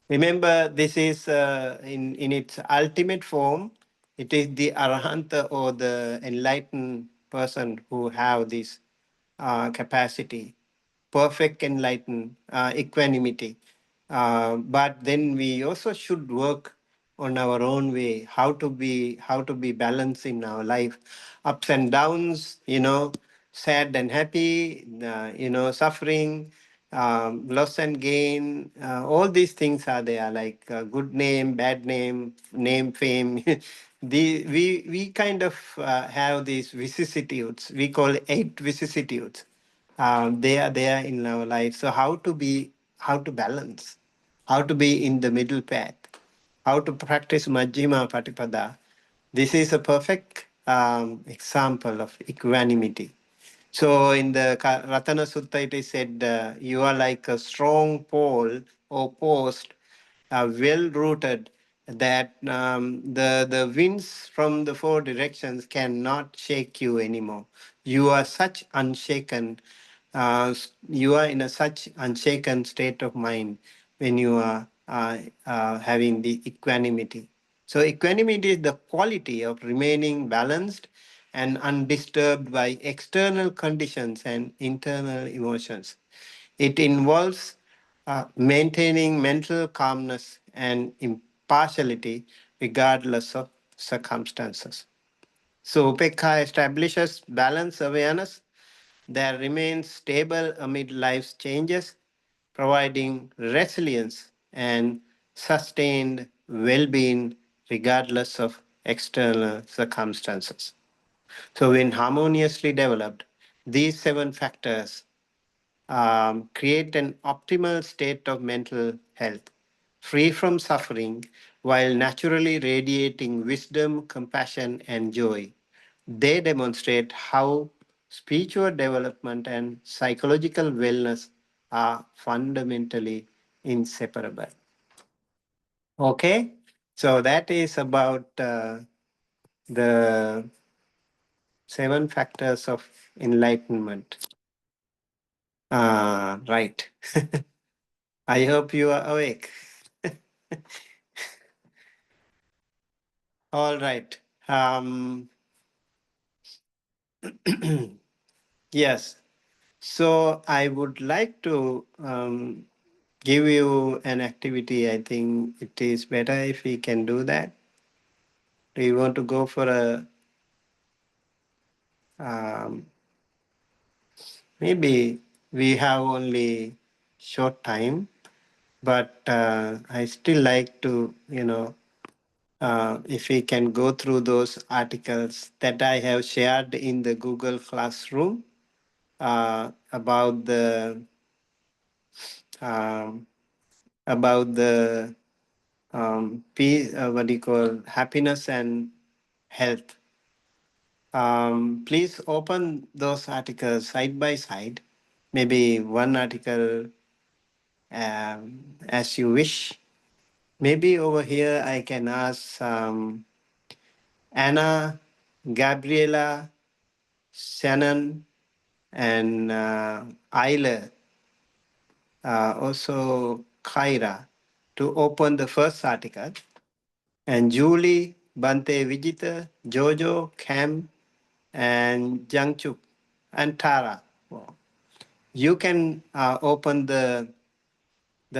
[SPEAKER 5] Remember, this is in its ultimate form. It is the arahanta or the enlightened person who have this capacity, perfect enlightened equanimity. But then we also should work on our own way, how to be balanced in our life, ups and downs, sad and happy, suffering, loss and gain. All these things are there, like good name, bad name, fame. We kind of have these vicissitudes. We call 8 vicissitudes. They are there in our life. So how to balance, how to be in the middle path, how to practice Majjhima Patipada. This is a perfect example of equanimity. So in the Ratana Sutta, it is said, you are like a strong pole or post, well rooted, that the winds from the 4 directions cannot shake you anymore. You are such unshaken. You are in a such unshaken state of mind when you are having the equanimity. So equanimity is the quality of remaining balanced and undisturbed by external conditions and internal emotions. It involves maintaining mental calmness and impartiality regardless of circumstances. So Upekha establishes balanced awareness that remains stable amid life's changes, providing resilience and sustained well-being regardless of external circumstances. So when harmoniously developed, these 7 factors create an optimal state of mental health, free from suffering, while naturally radiating wisdom, compassion, and joy. They demonstrate how spiritual development and psychological wellness are fundamentally inseparable. Okay, so that is about the 7 factors of enlightenment. Right. I hope you are awake. All right. Yes. So I would like to give you an activity. I think it is better if we can do that. Do you want to go for a maybe we have only short time, but I still like to, if we can go through those articles that I have shared in the Google Classroom about the um, peace, what do you call, happiness and health. Please open those articles side by side, maybe one article as you wish. Maybe over here I can ask Anna, Gabriela, Shannon, and Isla, also Khaira, to open the first article. And Julie, Bante Vijita, Jojo, Cam, and Jangchuk, and Tara. Well, you can open the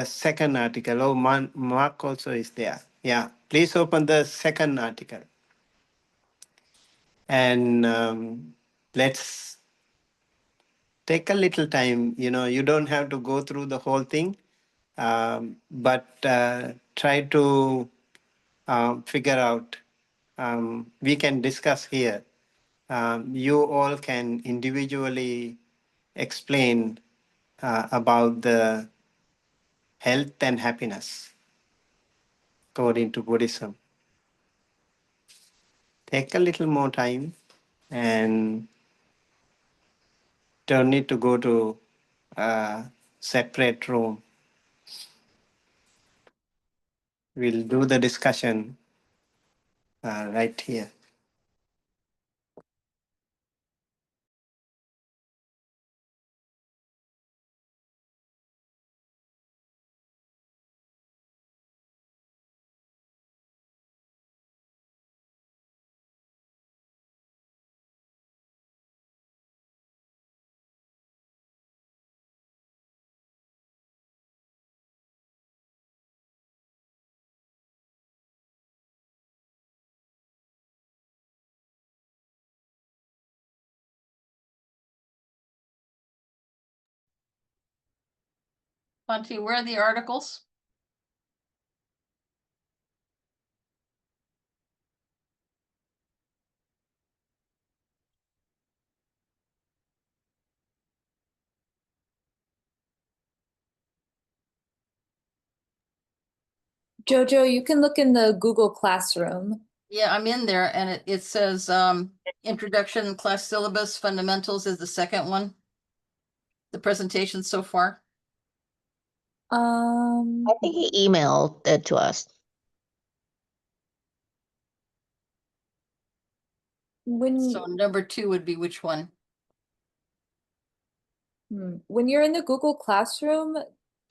[SPEAKER 5] second article. Oh, Mark also is there. Yeah, please open the second article. And let's take a little time. You don't have to go through the whole thing, but try to figure out. We can discuss here. You all can individually explain about the health and happiness according to Buddhism. Take a little more time and don't need to go to a separate room. We'll do the discussion right here.
[SPEAKER 2] Monty, where are the articles?
[SPEAKER 9] Jojo, you can look in the Google Classroom.
[SPEAKER 2] Yeah, I'm in there and it says introduction, class syllabus, fundamentals is the second one. The presentation so far.
[SPEAKER 9] Um,
[SPEAKER 10] I think he emailed it to us.
[SPEAKER 2] So number 2 would be which one?
[SPEAKER 9] when you're in the Google Classroom,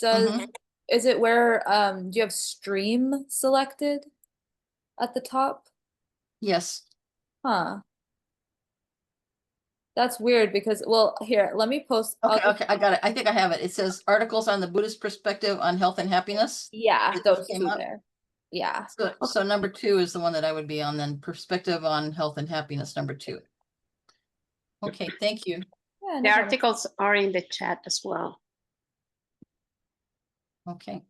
[SPEAKER 9] is it where do you have stream selected at the top?
[SPEAKER 2] Yes.
[SPEAKER 9] Huh. That's weird because, well, here, let me post.
[SPEAKER 2] Okay, I got it. I think I have it. It says articles on the Buddhist perspective on health and happiness.
[SPEAKER 9] Yeah,
[SPEAKER 2] It
[SPEAKER 9] those
[SPEAKER 2] came
[SPEAKER 9] two
[SPEAKER 2] up.
[SPEAKER 9] there. Yeah.
[SPEAKER 2] So number 2 is the one that I would be on then, perspective on health and happiness, number 2. Okay, thank you.
[SPEAKER 9] Yeah,
[SPEAKER 6] The
[SPEAKER 9] no problem.
[SPEAKER 6] articles are in the chat as well.
[SPEAKER 2] Okay.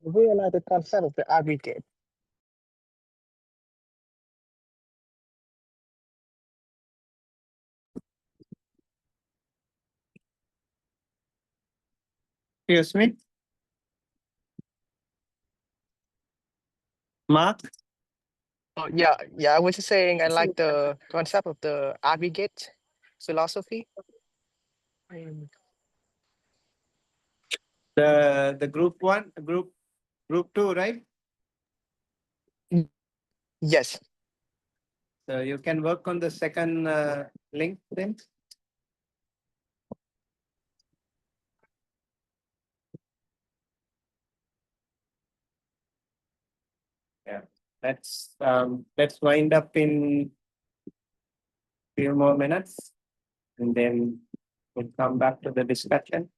[SPEAKER 11] realize the concept of the aggregate.
[SPEAKER 5] Excuse me? Mark?
[SPEAKER 11] Oh, yeah, I was just saying I like the concept of the aggregate philosophy.
[SPEAKER 5] The group one, group two, right?
[SPEAKER 11] Yes.
[SPEAKER 5] So you can work on the second link then. Yeah, let's wind up in few more minutes and then we'll come back to the discussion.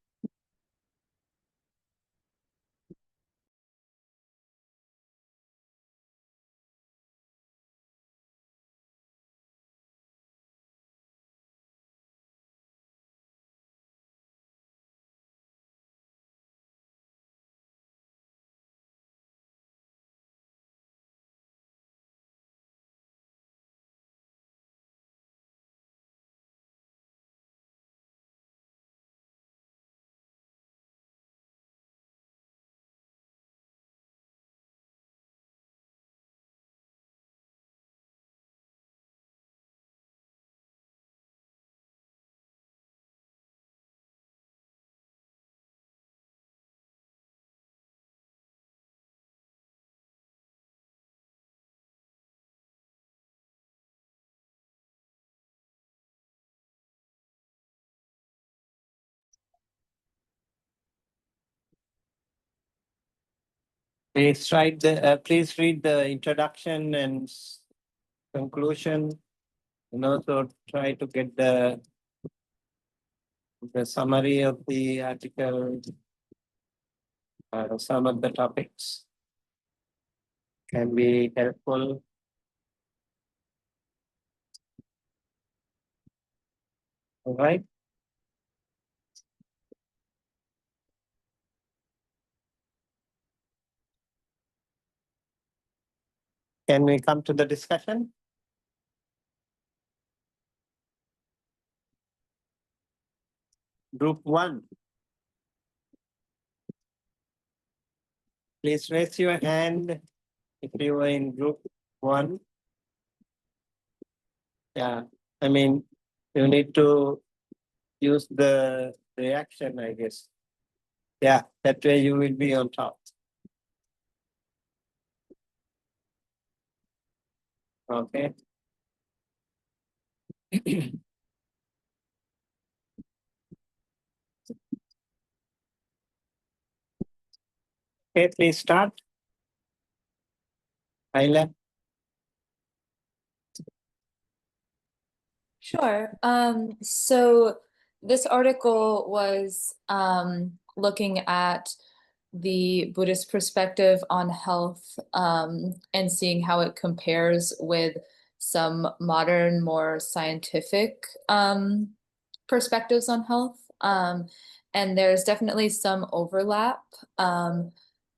[SPEAKER 5] Please read the introduction and conclusion, and also try to get the summary of the article, some of the topics can be helpful. All right. Can we come to the discussion? Group one. Please raise your hand if you are in group one. Yeah, I mean, you need to use the reaction, I guess. Yeah, that way you will be on top. Okay. Okay, please start. Ayla.
[SPEAKER 9] Sure. So this article was looking at the Buddhist perspective on health and seeing how it compares with some modern, more scientific perspectives on health. And there's definitely some overlap.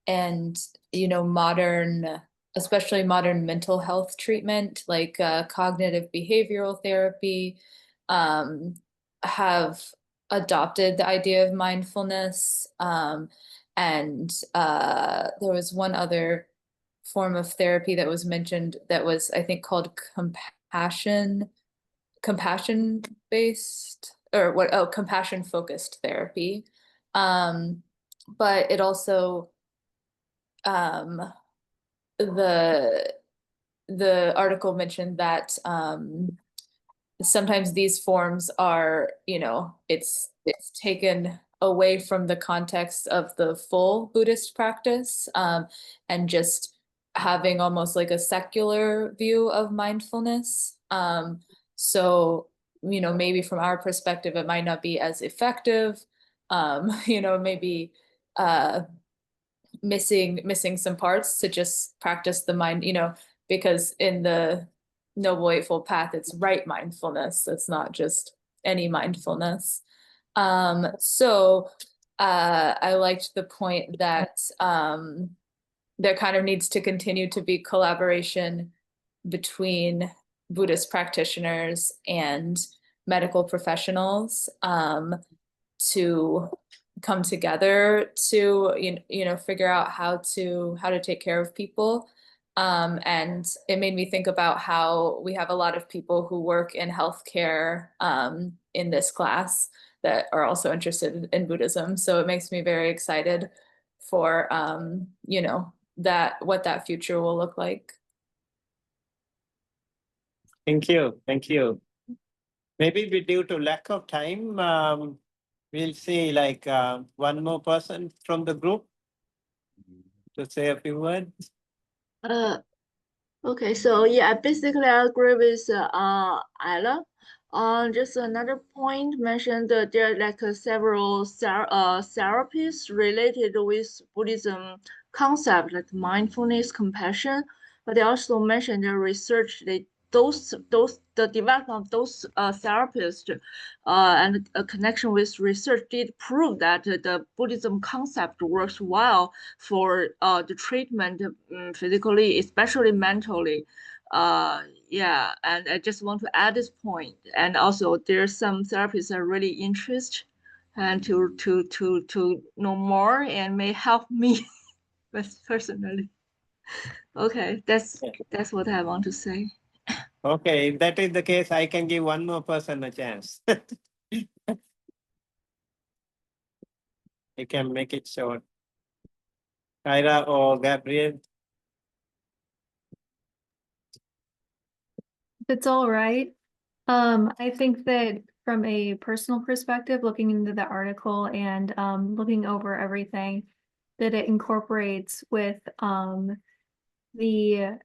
[SPEAKER 9] And, you know, modern, especially modern mental health treatment, like cognitive behavioral therapy, have adopted the idea of mindfulness. And there was one other form of therapy that was mentioned that was, I think, called compassion based, or what, oh, compassion focused therapy. But it also, the article mentioned that sometimes these forms are, you know, it's taken away from the context of the full Buddhist practice, and just having almost like a secular view of mindfulness. So, you know, maybe from our perspective, it might not be as effective, you know, maybe missing some parts to just practice the mind, you know, because in the Noble Eightfold Path, it's right mindfulness. It's not just any mindfulness. So I liked the point that there kind of needs to continue to be collaboration between Buddhist practitioners and medical professionals to come together to figure out how to take care of people. And it made me think about how we have a lot of people who work in healthcare in this class that are also interested in Buddhism. So it makes me very excited for what that future will look like.
[SPEAKER 5] Thank you. Thank you. Maybe due to lack of time, we'll see like one more person from the group to say a few words.
[SPEAKER 4] Okay, so yeah, basically I agree with Ella. Just another point mentioned that there are like several therapies related with Buddhism concept like mindfulness, compassion, but they also mentioned the research that the development of those therapists and a connection with research did prove that the Buddhism concept works well for the treatment physically, especially mentally. Yeah, and I just want to add this point. And also, there's some therapists that are really interested and to know more and may help me personally. Okay, that's what I want to say.
[SPEAKER 5] Okay, if that is the case, I can give one more person a chance. You can make it short. Kyra or Gabriel.
[SPEAKER 8] If it's all right. I think that from a personal perspective, looking into the article and looking over everything, that it incorporates with the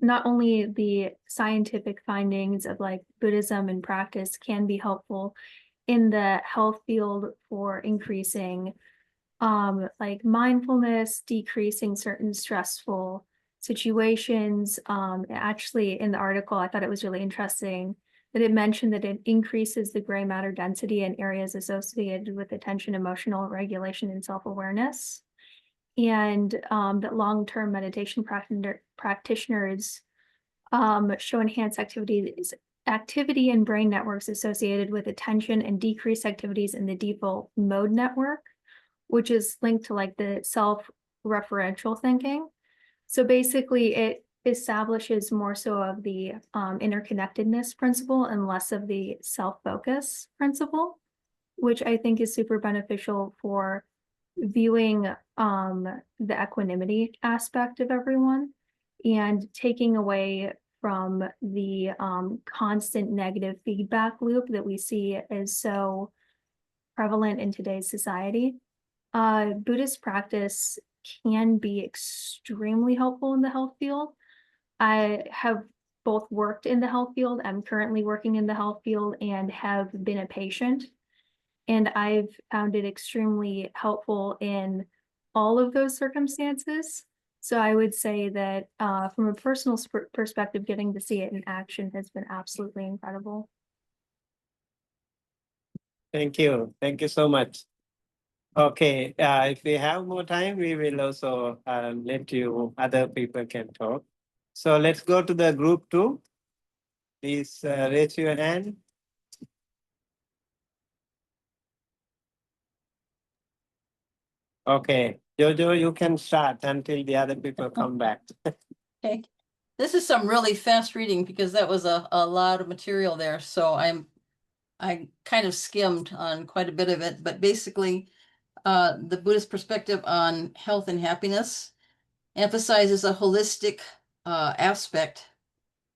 [SPEAKER 8] not only the scientific findings of like Buddhism and practice can be helpful in the health field for increasing like mindfulness, decreasing certain stressful situations. Actually in the article, I thought it was really interesting that it mentioned that it increases the gray matter density in areas associated with attention, emotional regulation, and self-awareness. And that long-term meditation practitioners show enhanced activity in brain networks associated with attention and decreased activities in the default mode network, which is linked to like the self-referential thinking. So basically it establishes more so of the interconnectedness principle and less of the self-focus principle, which I think is super beneficial for viewing the equanimity aspect of everyone and taking away from the constant negative feedback loop that we see is so prevalent in today's society. Buddhist practice can be extremely helpful in the health field. I have both worked in the health field, I'm currently working in the health field, and have been a patient. And I've found it extremely helpful in all of those circumstances. So I would say that from a personal perspective, getting to see it in action has been absolutely incredible.
[SPEAKER 5] Thank you. Thank you so much. Okay, if we have more time, we will also let you, other people can talk. So let's go to the group 2. Please raise your hand. Okay, Jojo, you can start until the other people come back.
[SPEAKER 2] Okay, this is some really fast reading because that was a lot of material there. So I kind of skimmed on quite a bit of it, but basically the Buddhist perspective on health and happiness emphasizes a holistic aspect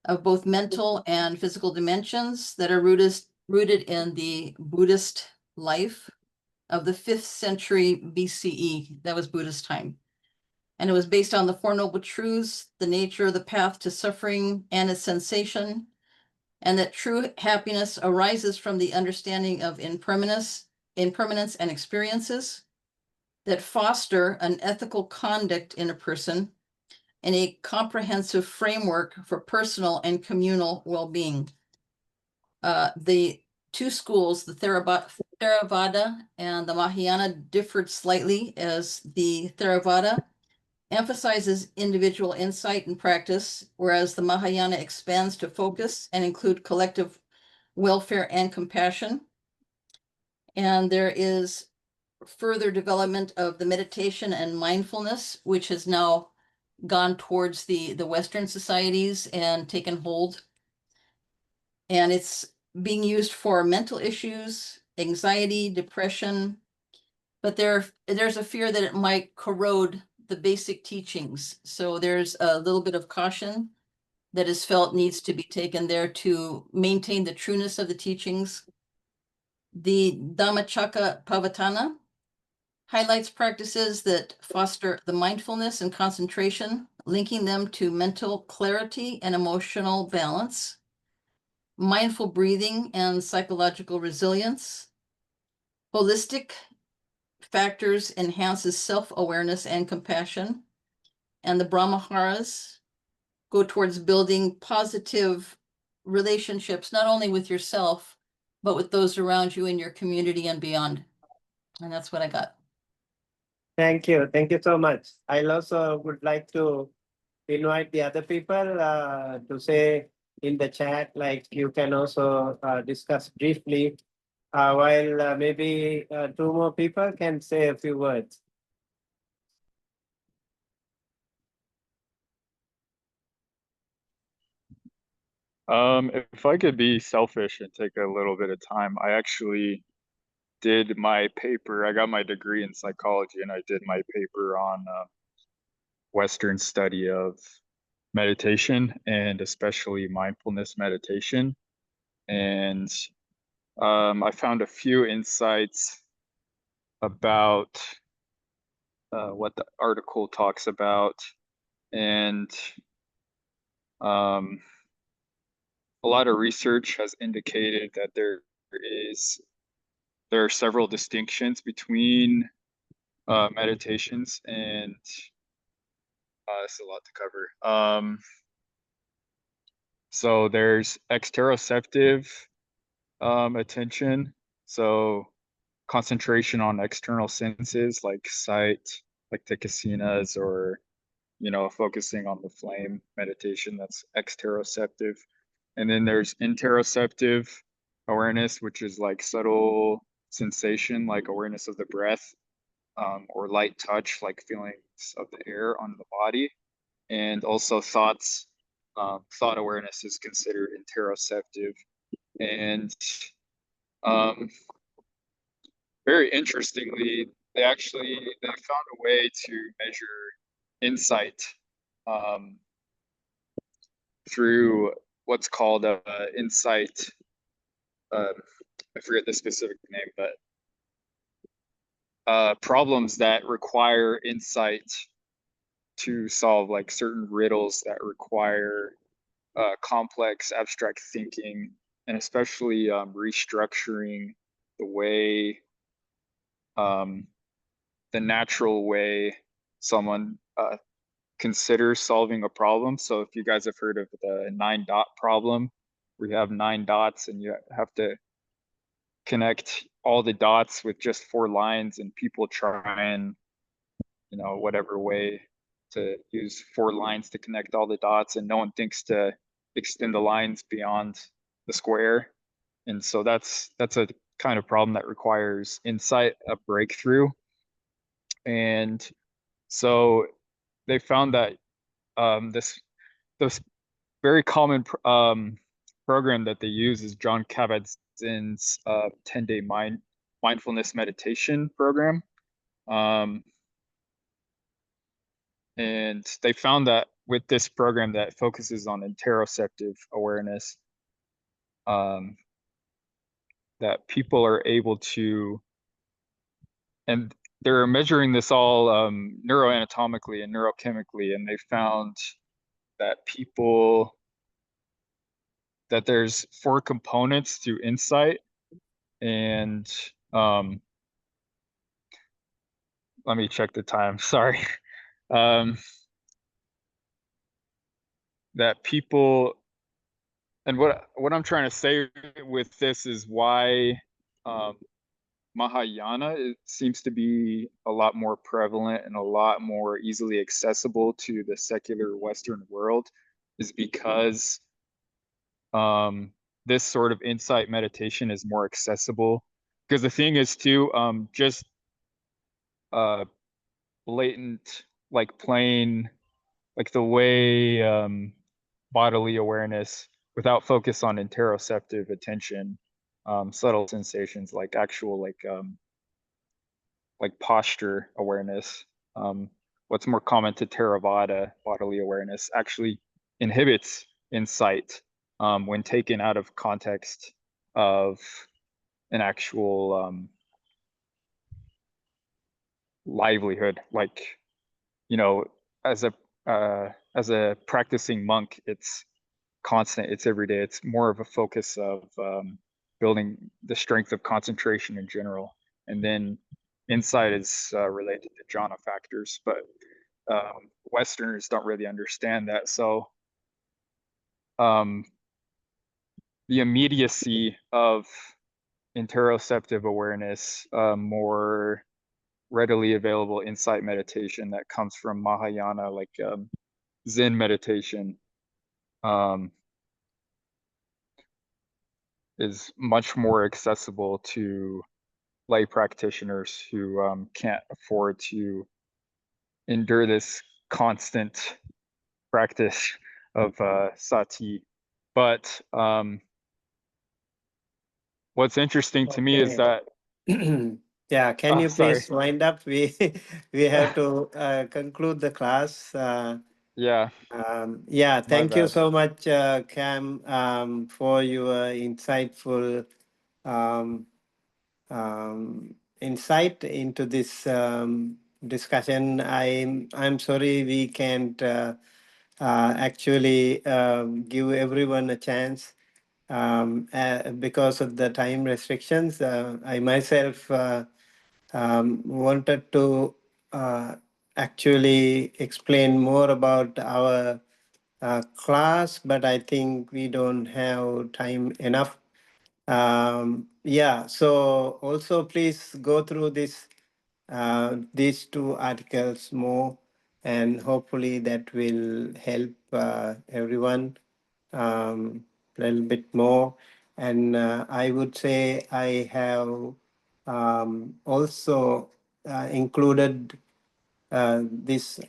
[SPEAKER 2] of both mental and physical dimensions that are rooted in the Buddhist life of the 5th century BCE. That was Buddhist time. And it was based on the Four Noble Truths, the nature of the path to suffering and its sensation, and that true happiness arises from the understanding of impermanence and experiences that foster an ethical conduct in a person and a comprehensive framework for personal and communal well-being. The two schools, the Theravada and the Mahayana, differed slightly, as the Theravada emphasizes individual insight and practice, whereas the Mahayana expands to focus and include collective welfare and compassion. And there is further development of the meditation and mindfulness, which has now gone towards the Western societies and taken hold. And it's being used for mental issues, anxiety, depression, but there's a fear that it might corrode the basic teachings. So there's a little bit of caution that is felt needs to be taken there to maintain the trueness of the teachings. The Dhammacakka Pavatana highlights practices that foster the mindfulness and concentration, linking them to mental clarity and emotional balance, mindful breathing and psychological resilience. Holistic factors enhances self-awareness and compassion. And the Brahmaharas go towards building positive relationships, not only with yourself, but with those around you in your community and beyond. And that's what I got.
[SPEAKER 5] Thank you. Thank you so much. I also would like to invite the other people to say in the chat, like you can also discuss briefly, while maybe two more people can say a few words.
[SPEAKER 12] If I could be selfish and take a little bit of time, I actually did my paper. I got my degree in psychology, and I did my paper on Western study of meditation, and especially mindfulness meditation. And I found a few insights about what the article talks about, and a lot of research has indicated that there are several distinctions between meditations, and it's a lot to cover. So there's exteroceptive attention, so concentration on external senses like sight, like the kasinas, or focusing on the flame meditation, that's exteroceptive. And then there's interoceptive awareness, which is like subtle sensation, like awareness of the breath, or light touch, like feelings of the air on the body. And also thoughts, thought awareness is considered interoceptive. And very interestingly, they found a way to measure insight through what's called a insight. I forget the specific name, but problems that require insight to solve, like certain riddles that require complex abstract thinking, and especially restructuring the way, the natural way someone considers solving a problem. So if you guys have heard of the 9-dot problem, we have 9 dots and you have to connect all the dots with just 4 lines, and people try and, whatever way to use 4 lines to connect all the dots, and no one thinks to extend the lines beyond the square. And so that's a kind of problem that requires insight, a breakthrough. And so they found that this very common program that they use is John Kabat-Zinn's 10-day mindfulness meditation program. And they found that with this program that focuses on interoceptive awareness, that people are able to, and they're measuring this all neuroanatomically and neurochemically, and they found that that there's 4 components to insight. And let me check the time, sorry. That people, and what I'm trying to say with this is why Mahayana, it seems to be a lot more prevalent and a lot more easily accessible to the secular Western world is because this sort of insight meditation is more accessible. Because the thing is too, just blatant, like plain, like the way bodily awareness without focus on interoceptive attention, subtle sensations like actual like posture awareness, what's more common to Theravada bodily awareness, actually inhibits insight when taken out of context of an actual livelihood. Like, you know, as a practicing monk, it's constant, it's every day. It's more of a focus of building the strength of concentration in general, and then insight is related to jhana factors, but Westerners don't really understand that. So the immediacy of interoceptive awareness, more readily available insight meditation that comes from Mahayana, like Zen meditation, is much more accessible to lay practitioners who can't afford to endure this constant practice of sati. But what's interesting to me is
[SPEAKER 5] Okay.
[SPEAKER 12] that
[SPEAKER 5] Yeah, can you
[SPEAKER 12] sorry.
[SPEAKER 5] please wind up? We have to conclude the class.
[SPEAKER 12] Yeah,
[SPEAKER 5] Yeah,
[SPEAKER 12] my
[SPEAKER 5] thank you
[SPEAKER 12] bad.
[SPEAKER 5] so much, Cam, for your insightful um, insight into this discussion. I'm sorry we can't actually give everyone a chance because of the time restrictions. I myself wanted to actually explain more about our class, but I think we don't have time enough. Yeah, so also please go through these two articles more, and hopefully that will help everyone a little bit more. And I would say I have also included this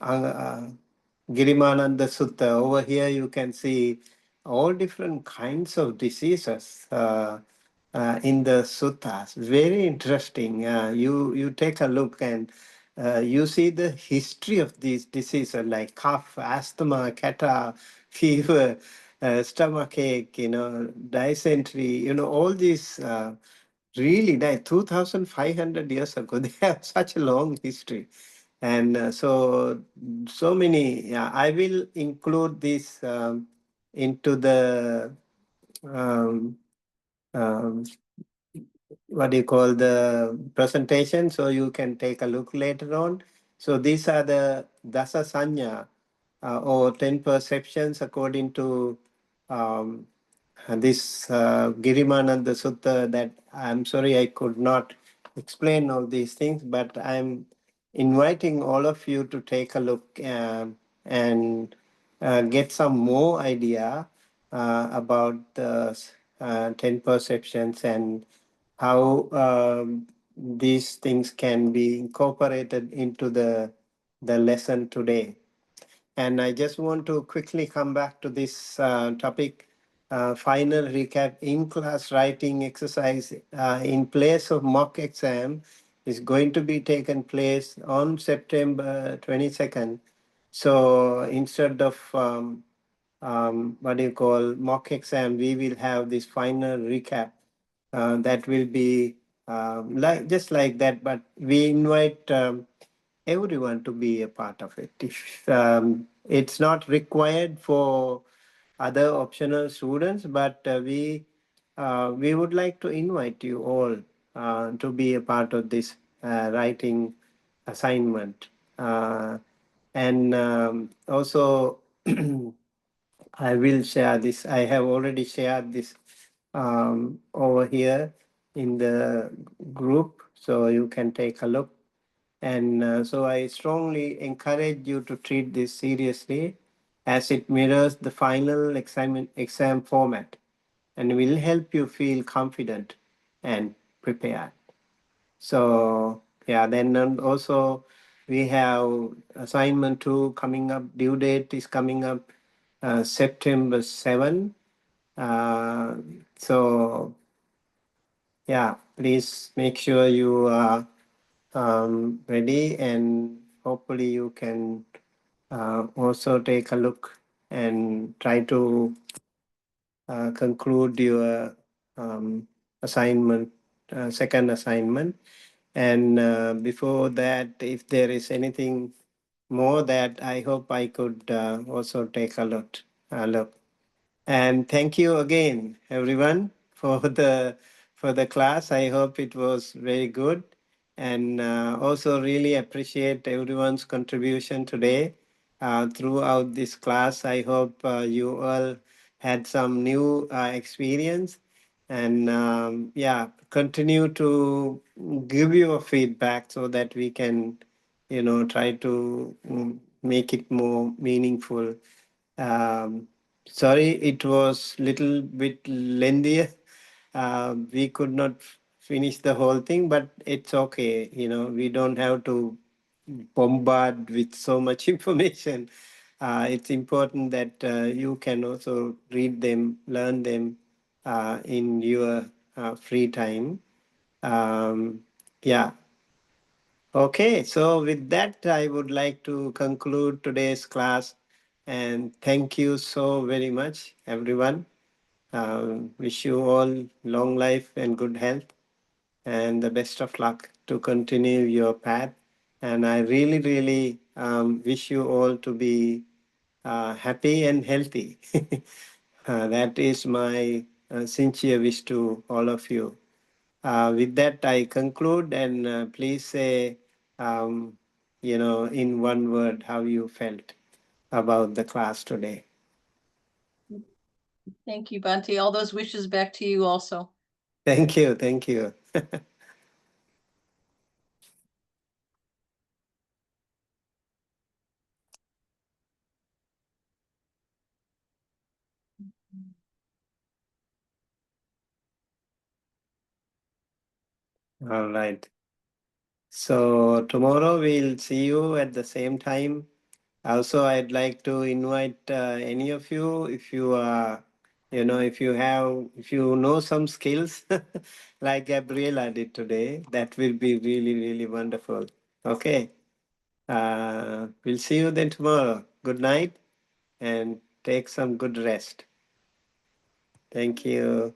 [SPEAKER 5] Girimananda Sutta. Over here, you can see all different kinds of diseases in the suttas. Very interesting. You take a look and you see the history of these diseases like cough, asthma, catarrh, fever, stomach ache, dysentery, all these really died 2,500 years ago. They have such a long history. And so many, yeah, I will include this into the um, um, what do you call the presentation, so you can take a look later on. So these are the dasa sanya or 10 perceptions according to um, this Girimananda Sutta, that I'm sorry I could not explain all these things, but I'm inviting all of you to take a look and get some more idea about the 10 perceptions and how these things can be incorporated into the lesson today. And I just want to quickly come back to this topic. Final recap: in-class writing exercise in place of mock exam is going to be taken place on September 22nd. So instead of what do you call mock exam, we will have this final recap that will be like just like that, but we invite everyone to be a part of it. If it's not required for other optional students, but we would like to invite you all to be a part of this writing assignment. And also, I will share this. I have already shared this over here in the group. so you can take a look. And so I strongly encourage you to treat this seriously, as it mirrors the final exam format and will help you feel confident and prepared. So yeah, then also we have assignment 2 coming up. Due date is coming up September 7. So yeah, please make sure you are ready, and hopefully you can also take a look and try to conclude your assignment, second assignment. And before that, if there is anything more that I hope I could also take a look. And thank you again, everyone, for the class. I hope it was very good, and also really appreciate everyone's contribution today throughout this class. I hope you all had some new experience, and yeah, continue to give your feedback so that we can, try to make it more meaningful. um, Sorry, it was little bit lengthy. We could not finish the whole thing, but it's okay. We don't have to bombard with so much information. It's important that you can also read them, learn them in your free time. Yeah. Okay, so with that, I would like to conclude today's class, and thank you so very much, everyone. Wish you all long life and good health, and the best of luck to continue your path. And I really, really wish you all to be happy and healthy. That is my sincere wish to all of you. With that, I conclude, and please say, in one word, how you felt about the class today.
[SPEAKER 2] Thank you, Bhante. All those wishes back to you also.
[SPEAKER 5] Thank you. Thank you. All right. So tomorrow we'll see you at the same time. Also, I'd like to invite any of you, if you are, if you know some skills like Gabriela did today, that will be really, really wonderful. Okay. We'll see you then tomorrow. Good night, and take some good rest. Thank you.